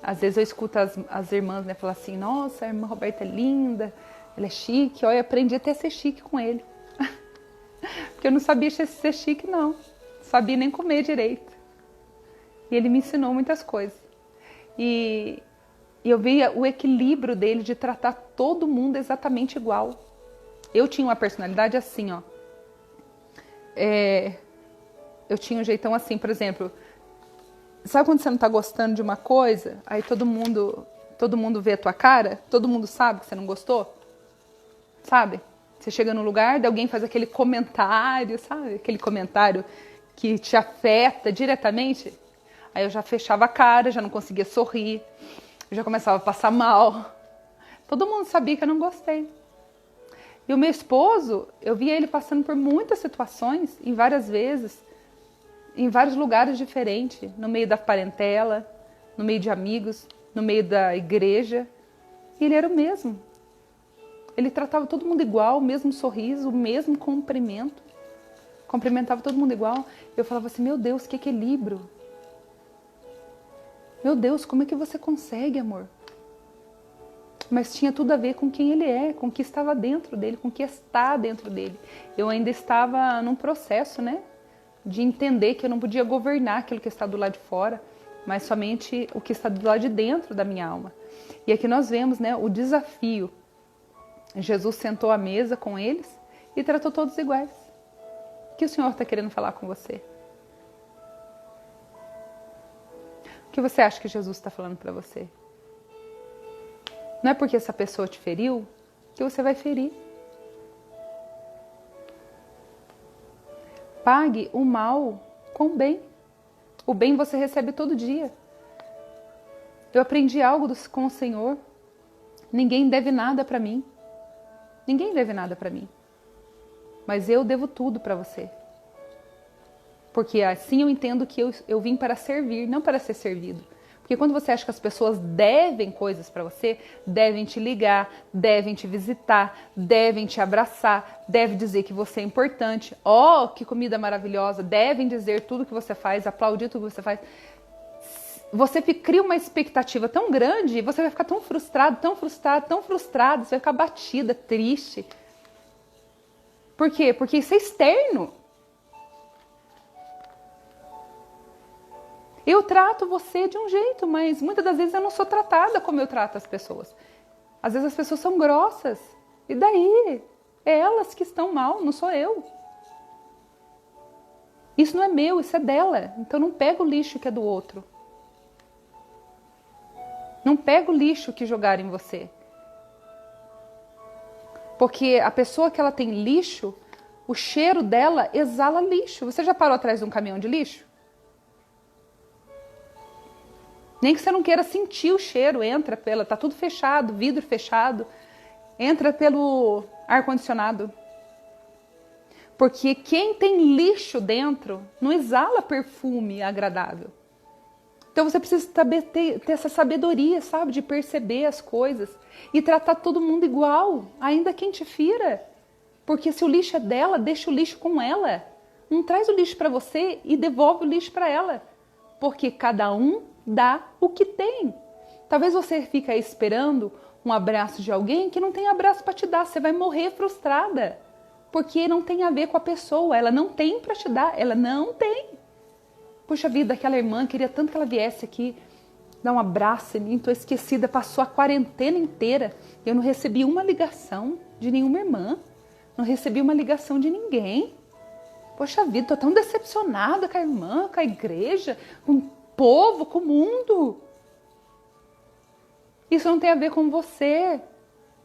Às vezes eu escuto as irmãs, né, falar assim, nossa, a irmã Roberta é linda, ela é chique. Olha, eu aprendi até a ser chique com ele. Porque eu não sabia ser chique, não. Não sabia nem comer direito. E ele me ensinou muitas coisas. E eu via o equilíbrio dele de tratar todo mundo exatamente igual. Eu tinha uma personalidade assim, ó. Eu tinha um jeitão assim, por exemplo... Sabe quando você não tá gostando de uma coisa, aí todo mundo vê a tua cara, todo mundo sabe que você não gostou? Sabe? Você chega num lugar, alguém faz aquele comentário, sabe? Aquele comentário que te afeta diretamente. Aí eu já fechava a cara, já não conseguia sorrir, eu já começava a passar mal. Todo mundo sabia que eu não gostei. E o meu esposo, eu via ele passando por muitas situações, em várias vezes, em vários lugares diferentes, no meio da parentela, no meio de amigos, no meio da igreja. E ele era o mesmo. Ele tratava todo mundo igual, o mesmo sorriso, o mesmo cumprimento. Cumprimentava todo mundo igual. Eu falava assim, meu Deus, que equilíbrio. Meu Deus, como é que você consegue, amor? Mas tinha tudo a ver com quem ele é, com o que estava dentro dele, com o que está dentro dele. Eu ainda estava num processo, né? De entender que eu não podia governar aquilo que está do lado de fora, mas somente o que está do lado de dentro da minha alma. E aqui nós vemos, né, o desafio. Jesus sentou à mesa com eles e tratou todos iguais. O que o Senhor está querendo falar com você? O que você acha que Jesus está falando para você? Não é porque essa pessoa te feriu que você vai ferir. Pague o mal com o bem. O bem você recebe todo dia. Eu aprendi algo com o Senhor. Ninguém deve nada para mim. Ninguém deve nada para mim. Mas eu devo tudo para você. Porque assim eu entendo que eu vim para servir, não para ser servido. Porque quando você acha que as pessoas devem coisas para você, devem te ligar, devem te visitar, devem te abraçar, devem dizer que você é importante, oh, que comida maravilhosa, devem dizer tudo que você faz, aplaudir tudo que você faz. Você cria uma expectativa tão grande e você vai ficar tão frustrado, tão frustrado, tão frustrado, você vai ficar abatida, triste. Por quê? Porque isso é externo. Eu trato você de um jeito, mas muitas das vezes eu não sou tratada como eu trato as pessoas. Às vezes as pessoas são grossas. E daí? É elas que estão mal, não sou eu. Isso não é meu, isso é dela. Então não pega o lixo que é do outro. Não pega o lixo que jogaram em você. Porque a pessoa que ela tem lixo, O cheiro dela exala lixo. Você já parou atrás de um caminhão de lixo? Nem que você não queira sentir o cheiro, entra pela... Tá tudo fechado, vidro fechado. Entra pelo ar-condicionado. Porque quem tem lixo dentro não exala perfume agradável. Então você precisa ter essa sabedoria, sabe? De perceber as coisas. E tratar todo mundo igual, ainda quem te fira. Porque se o lixo é dela, deixa o lixo com ela. Não traz o lixo para você e devolve o lixo para ela. Porque cada um dá o que tem. Talvez você fique aí esperando um abraço de alguém que não tem abraço para te dar. Você vai morrer frustrada. Porque não tem a ver com a pessoa. Ela não tem para te dar. Ela não tem. Puxa vida, aquela irmã, queria tanto que ela viesse aqui dar um abraço em mim. Estou esquecida. Passou a quarentena inteira. Eu não recebi uma ligação de nenhuma irmã. Não recebi uma ligação de ninguém. Poxa vida, estou tão decepcionada com a irmã, com a igreja, com o povo, com o mundo. Isso não tem a ver com você.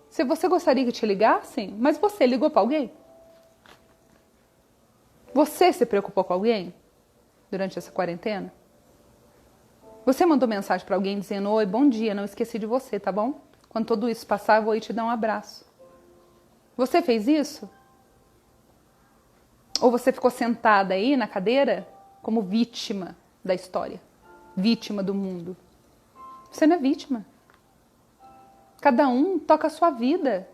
Se você gostaria que te ligassem, mas você ligou para alguém? Você se preocupou com alguém durante essa quarentena? Você mandou mensagem para alguém dizendo: oi, bom dia, não esqueci de você, tá bom? Quando tudo isso passar, eu vou ir te dar um abraço. Você fez isso? Ou você ficou sentada aí na cadeira como vítima da história? Vítima do mundo? Você não é vítima. Cada um toca a sua vida.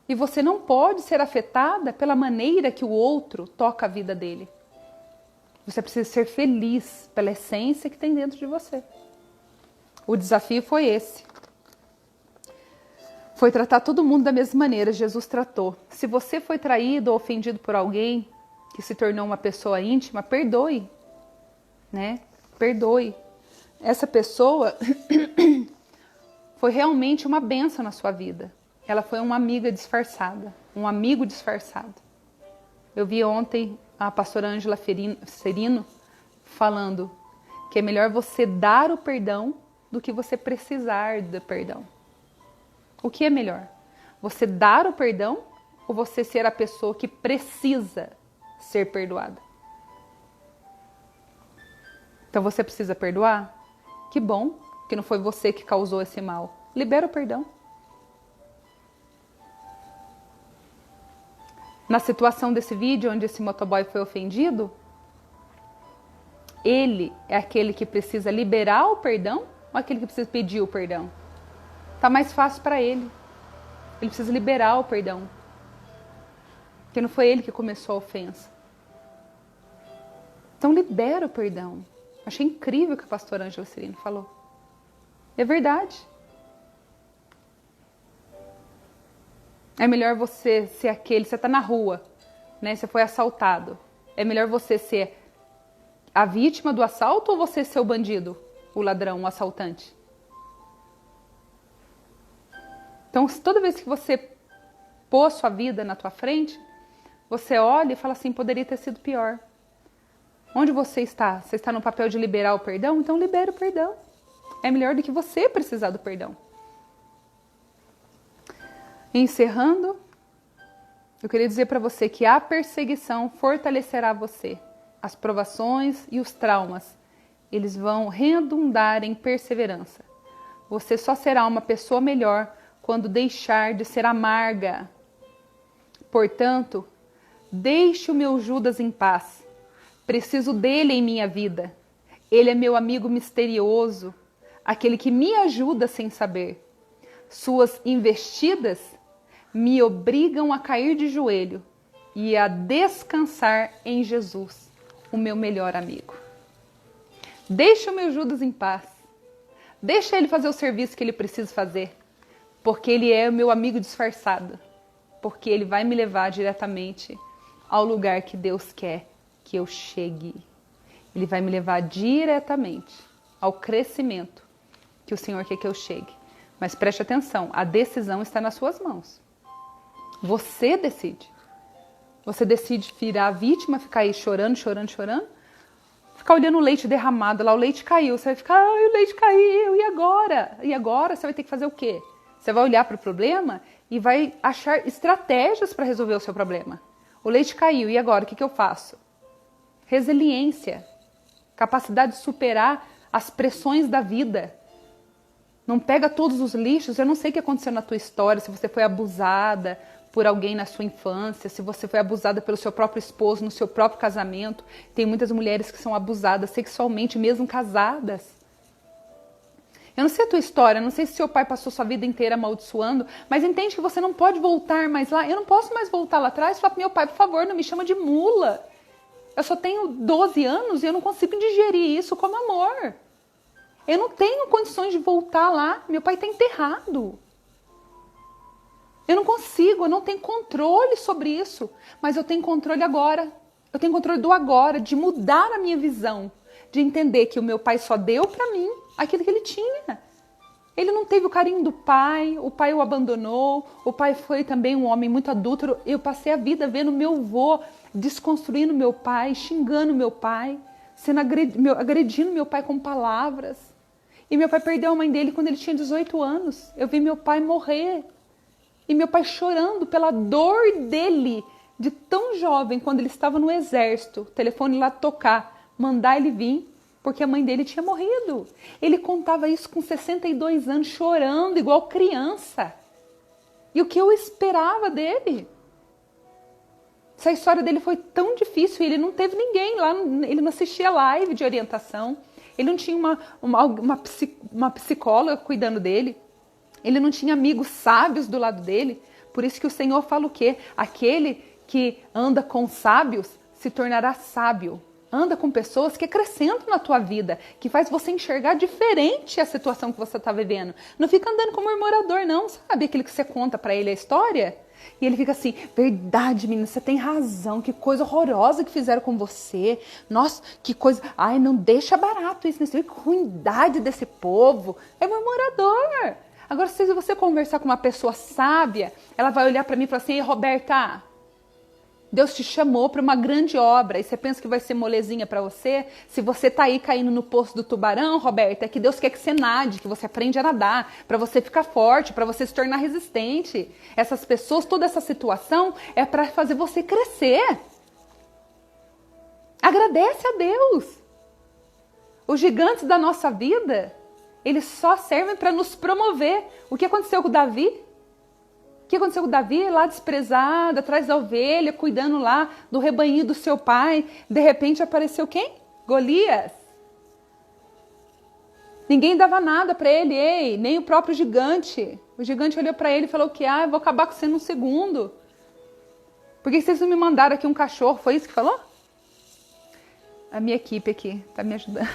E você não pode ser afetada pela maneira que o outro toca a vida dele. Você precisa ser feliz pela essência que tem dentro de você. O desafio foi esse. Foi tratar todo mundo da mesma maneira, Jesus tratou. Se você foi traído ou ofendido por alguém que se tornou uma pessoa íntima, perdoe, né? Perdoe. Essa pessoa foi realmente uma bênção na sua vida. Ela foi uma amiga disfarçada, um amigo disfarçado. Eu vi ontem a pastora Ângela Serino falando que é melhor você dar o perdão do que você precisar do perdão. O que é melhor? Você dar o perdão ou você ser a pessoa que precisa ser perdoada? Então você precisa perdoar? Que bom que não foi você que causou esse mal. Libera o perdão. Na situação desse vídeo onde esse motoboy foi ofendido, ele é aquele que precisa liberar o perdão ou aquele que precisa pedir o perdão? Tá mais fácil para ele. Ele precisa liberar o perdão. Porque não foi ele que começou a ofensa. Então libera o perdão. Achei incrível o que a pastora Ângela Serino falou. É verdade. É melhor você ser aquele, você está na rua, né? Você foi assaltado. É melhor você ser a vítima do assalto ou você ser o bandido, o ladrão, o assaltante? Então, toda vez que você pôr sua vida na tua frente, você olha e fala assim, poderia ter sido pior. Onde você está? Você está no papel de liberar o perdão? Então libera o perdão. É melhor do que você precisar do perdão. Encerrando, eu queria dizer para você que a perseguição fortalecerá você. As provações e os traumas, eles vão redundar em perseverança. Você só será uma pessoa melhor quando deixar de ser amarga. Portanto, deixe o meu Judas em paz. Preciso dele em minha vida. Ele é meu amigo misterioso, aquele que me ajuda sem saber. Suas investidas me obrigam a cair de joelho e a descansar em Jesus, o meu melhor amigo. Deixe o meu Judas em paz. Deixa ele fazer o serviço que ele precisa fazer. Porque ele é o meu amigo disfarçado. Porque ele vai me levar diretamente ao lugar que Deus quer que eu chegue. Ele vai me levar diretamente ao crescimento que o Senhor quer que eu chegue. Mas preste atenção, a decisão está nas suas mãos. Você decide. Você decide virar a vítima, ficar aí chorando, ficar olhando o leite derramado lá, o leite caiu. Você vai ficar, ai, o leite caiu, e agora? E agora você vai ter que fazer o quê? Você vai olhar para o problema e vai achar estratégias para resolver o seu problema. O leite caiu, e agora? O que eu faço? Resiliência. Capacidade de superar as pressões da vida. Não pega todos os lixos. Eu não sei o que aconteceu na tua história, se você foi abusada por alguém na sua infância, se você foi abusada pelo seu próprio esposo, no seu próprio casamento. Tem muitas mulheres que são abusadas sexualmente, mesmo casadas. Eu não sei a tua história, não sei se seu pai passou sua vida inteira amaldiçoando, mas entende que você não pode voltar mais lá. Eu não posso mais voltar lá atrás e falar pro meu pai, por favor, não me chama de mula. Eu só tenho 12 anos e eu não consigo digerir isso como amor. Eu não tenho condições de voltar lá. Meu pai está enterrado. Eu não consigo, eu não tenho controle sobre isso. Mas eu tenho controle agora. Eu tenho controle do agora, de mudar a minha visão. De entender que o meu pai só deu para mim aquilo que ele tinha. Ele não teve o carinho do pai, o pai o abandonou, o pai foi também um homem muito adúltero. Eu passei a vida vendo meu avô desconstruindo meu pai, xingando meu pai, agredindo meu pai com palavras. E meu pai perdeu a mãe dele quando ele tinha 18 anos. Eu vi meu pai morrer. E meu pai chorando pela dor dele, de tão jovem, quando ele estava no exército, o telefone lá tocar, mandar ele vir, porque a mãe dele tinha morrido. Ele contava isso com 62 anos, chorando igual criança. E o que eu esperava dele? Essa história dele foi tão difícil, ele não teve ninguém lá, ele não assistia live de orientação, ele não tinha uma psicóloga cuidando dele, ele não tinha amigos sábios do lado dele. Por isso que o Senhor fala o quê? Aquele que anda com sábios se tornará sábio. Anda com pessoas que acrescentam na tua vida, que faz você enxergar diferente a situação que você está vivendo. Não fica andando como murmurador, não, sabe? Aquele que você conta para ele a história e ele fica assim, verdade, menina, você tem razão, que coisa horrorosa que fizeram com você. Nossa, que coisa, ai, não deixa barato isso, que ruindade desse povo. É murmurador. Agora, se você conversar com uma pessoa sábia, ela vai olhar para mim e falar assim, ei, Roberta, Deus te chamou para uma grande obra e você pensa que vai ser molezinha para você? Se você tá aí caindo no poço do tubarão, Roberta, é que Deus quer que você nade, que você aprenda a nadar, para você ficar forte, para você se tornar resistente. Essas pessoas, toda essa situação é para fazer você crescer. Agradece a Deus. Os gigantes da nossa vida, eles só servem para nos promover. O que aconteceu com o Davi? O que aconteceu com o Davi? Lá desprezado, atrás da ovelha, cuidando lá do rebanhinho do seu pai. De repente apareceu quem? Golias. Ninguém dava nada para ele, ei, nem o próprio gigante. O gigante olhou para ele e falou que, eu vou acabar com você num segundo. Por que vocês não me mandaram aqui um cachorro? Foi isso que falou? A minha equipe aqui tá me ajudando.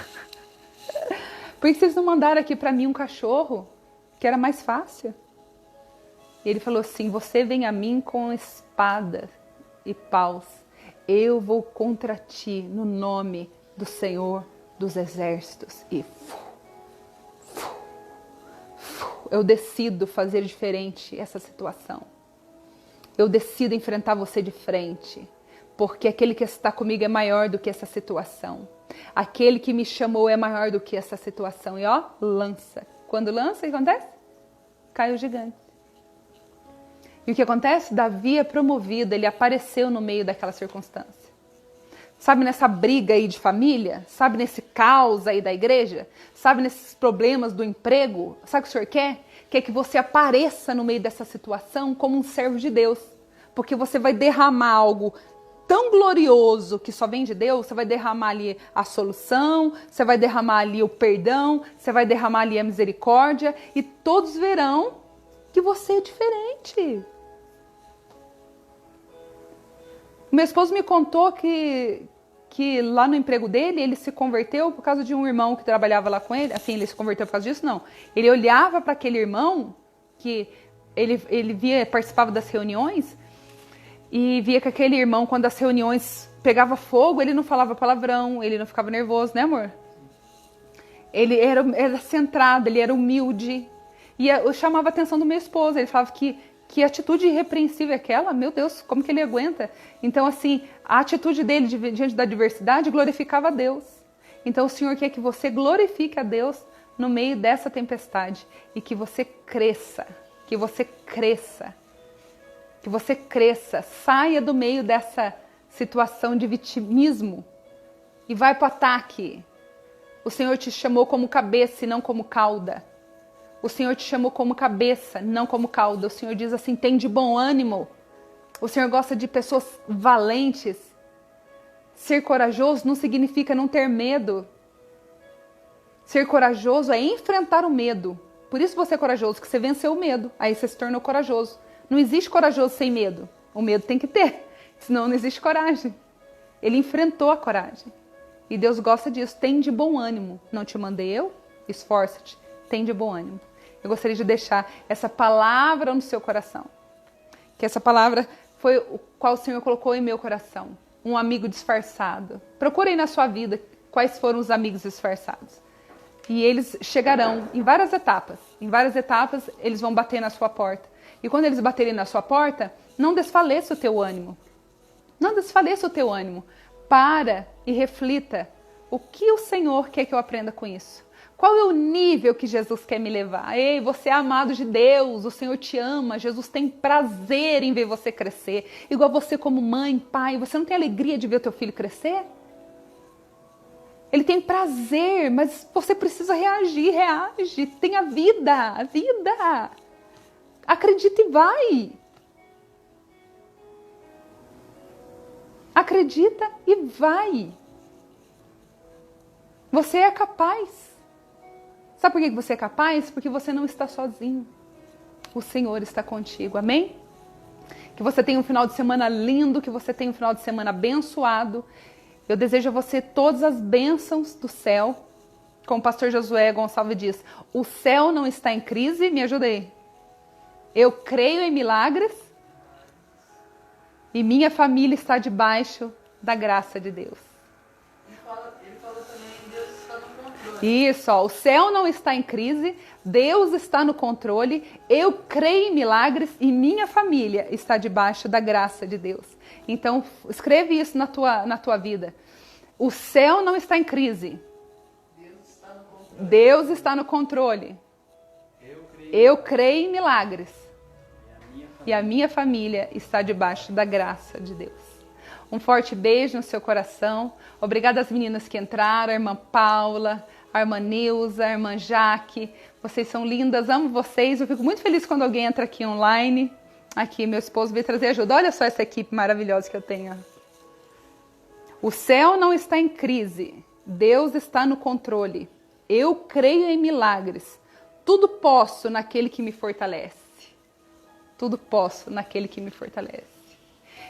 Por que vocês não mandaram aqui para mim um cachorro? Que era mais fácil. E ele falou assim, você vem a mim com espada e paus. Eu vou contra ti no nome do Senhor dos Exércitos. E eu decido fazer diferente essa situação. Eu decido enfrentar você de frente. Porque aquele que está comigo é maior do que essa situação. Aquele que me chamou é maior do que essa situação. E lança. Quando lança, o que acontece? Cai o gigante. E o que acontece? Davi é promovido, ele apareceu no meio daquela circunstância. Sabe nessa briga aí de família? Sabe nesse caos aí da igreja? Sabe nesses problemas do emprego? Sabe o que o Senhor quer? Quer que você apareça no meio dessa situação como um servo de Deus. Porque você vai derramar algo tão glorioso que só vem de Deus, você vai derramar ali a solução, você vai derramar ali o perdão, você vai derramar ali a misericórdia e todos verão que você é diferente. Meu esposo me contou que lá no emprego dele, ele se converteu por causa de um irmão que trabalhava lá com ele. Assim, ele se converteu por causa disso? Não. Ele olhava para aquele irmão, que ele via, participava das reuniões, e via que aquele irmão, quando as reuniões pegava fogo, ele não falava palavrão, ele não ficava nervoso, né, amor? Ele era centrado, ele era humilde. E eu chamava a atenção do meu esposo, ele falava que atitude irrepreensível é aquela? Meu Deus, como que ele aguenta? Então, assim, a atitude dele diante da adversidade glorificava a Deus. Então, o Senhor quer que você glorifique a Deus no meio dessa tempestade e que você cresça, que você cresça. Que você cresça, saia do meio dessa situação de vitimismo e vai para o ataque. O Senhor te chamou como cabeça e não como cauda. O Senhor te chamou como cabeça, não como cauda. O Senhor diz assim, tem de bom ânimo. O Senhor gosta de pessoas valentes. Ser corajoso não significa não ter medo. Ser corajoso é enfrentar o medo. Por isso você é corajoso, que você venceu o medo. Aí você se tornou corajoso. Não existe corajoso sem medo. O medo tem que ter, senão não existe coragem. Ele enfrentou a coragem. E Deus gosta disso. Tem de bom ânimo. Não te mandei eu? Esforça-te. Tem de bom ânimo. Eu gostaria de deixar essa palavra no seu coração. Que essa palavra foi o qual o Senhor colocou em meu coração. Um amigo disfarçado. Procure aí na sua vida quais foram os amigos disfarçados. E eles chegarão em várias etapas. Em várias etapas eles vão bater na sua porta. E quando eles baterem na sua porta, não desfaleça o teu ânimo. Não desfaleça o teu ânimo. Para e reflita. O que o Senhor quer que eu aprenda com isso? Qual é o nível que Jesus quer me levar? Ei, você é amado de Deus, o Senhor te ama, Jesus tem prazer em ver você crescer. Igual você como mãe, pai, você não tem alegria de ver o teu filho crescer? Ele tem prazer, mas você precisa reagir, reage, tenha vida, a vida. Acredita e vai. Acredita e vai. Você é capaz. Sabe por que você é capaz? Porque você não está sozinho. O Senhor está contigo, amém? Que você tenha um final de semana lindo, que você tenha um final de semana abençoado. Eu desejo a você todas as bênçãos do céu. Como o pastor Josué Gonçalves diz, o céu não está em crise, me ajudei. Eu creio em milagres e minha família está debaixo da graça de Deus. Ele falou também, Deus está no controle. Isso, ó, o céu não está em crise, Deus está no controle, eu creio em milagres e minha família está debaixo da graça de Deus. Então, escreve isso na tua vida. O céu não está em crise. Deus está no controle. Eu creio em milagres. E a minha família está debaixo da graça de Deus. Um forte beijo no seu coração. Obrigada às meninas que entraram, a irmã Paula, a irmã Nilza, a irmã Jaque. Vocês são lindas, amo vocês. Eu fico muito feliz quando alguém entra aqui online. Aqui, meu esposo veio trazer ajuda. Olha só essa equipe maravilhosa que eu tenho. O céu não está em crise. Deus está no controle. Eu creio em milagres. Tudo posso naquele que me fortalece. Tudo posso naquele que me fortalece.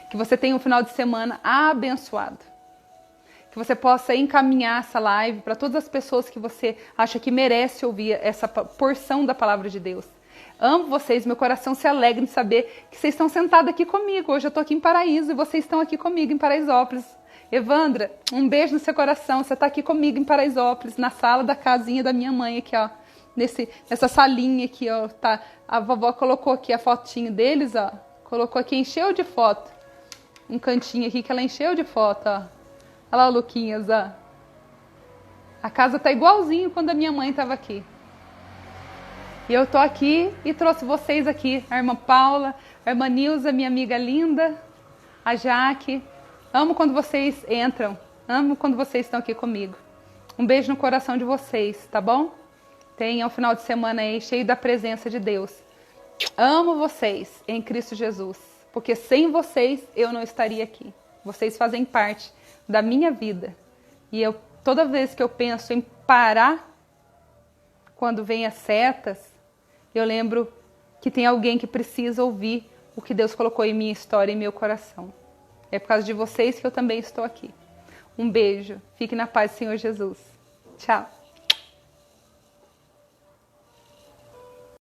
Que você tenha um final de semana abençoado. Que você possa encaminhar essa live para todas as pessoas que você acha que merece ouvir essa porção da palavra de Deus. Amo vocês, meu coração se alegra em saber que vocês estão sentados aqui comigo. Hoje eu estou aqui em Paraíso e vocês estão aqui comigo em Paraisópolis. Evandra, um beijo no seu coração. Você está aqui comigo em Paraisópolis, na sala da casinha da minha mãe aqui, ó. Nessa salinha aqui, ó. Tá. A vovó colocou aqui a fotinho deles, ó. Colocou aqui, encheu de foto. Um cantinho aqui que ela encheu de foto, ó. Olha lá o Luquinhas, ó. A casa tá igualzinho quando a minha mãe estava aqui. E eu tô aqui e trouxe vocês aqui. A irmã Paula, a irmã Nilza, minha amiga linda, a Jaque. Amo quando vocês entram. Amo quando vocês estão aqui comigo. Um beijo no coração de vocês, tá bom? Tenham um final de semana aí cheio da presença de Deus. Amo vocês em Cristo Jesus. Porque sem vocês eu não estaria aqui. Vocês fazem parte da minha vida. E eu, toda vez que eu penso em parar, quando vem as setas, eu lembro que tem alguém que precisa ouvir o que Deus colocou em minha história e em meu coração. É por causa de vocês que eu também estou aqui. Um beijo. Fique na paz, Senhor Jesus. Tchau.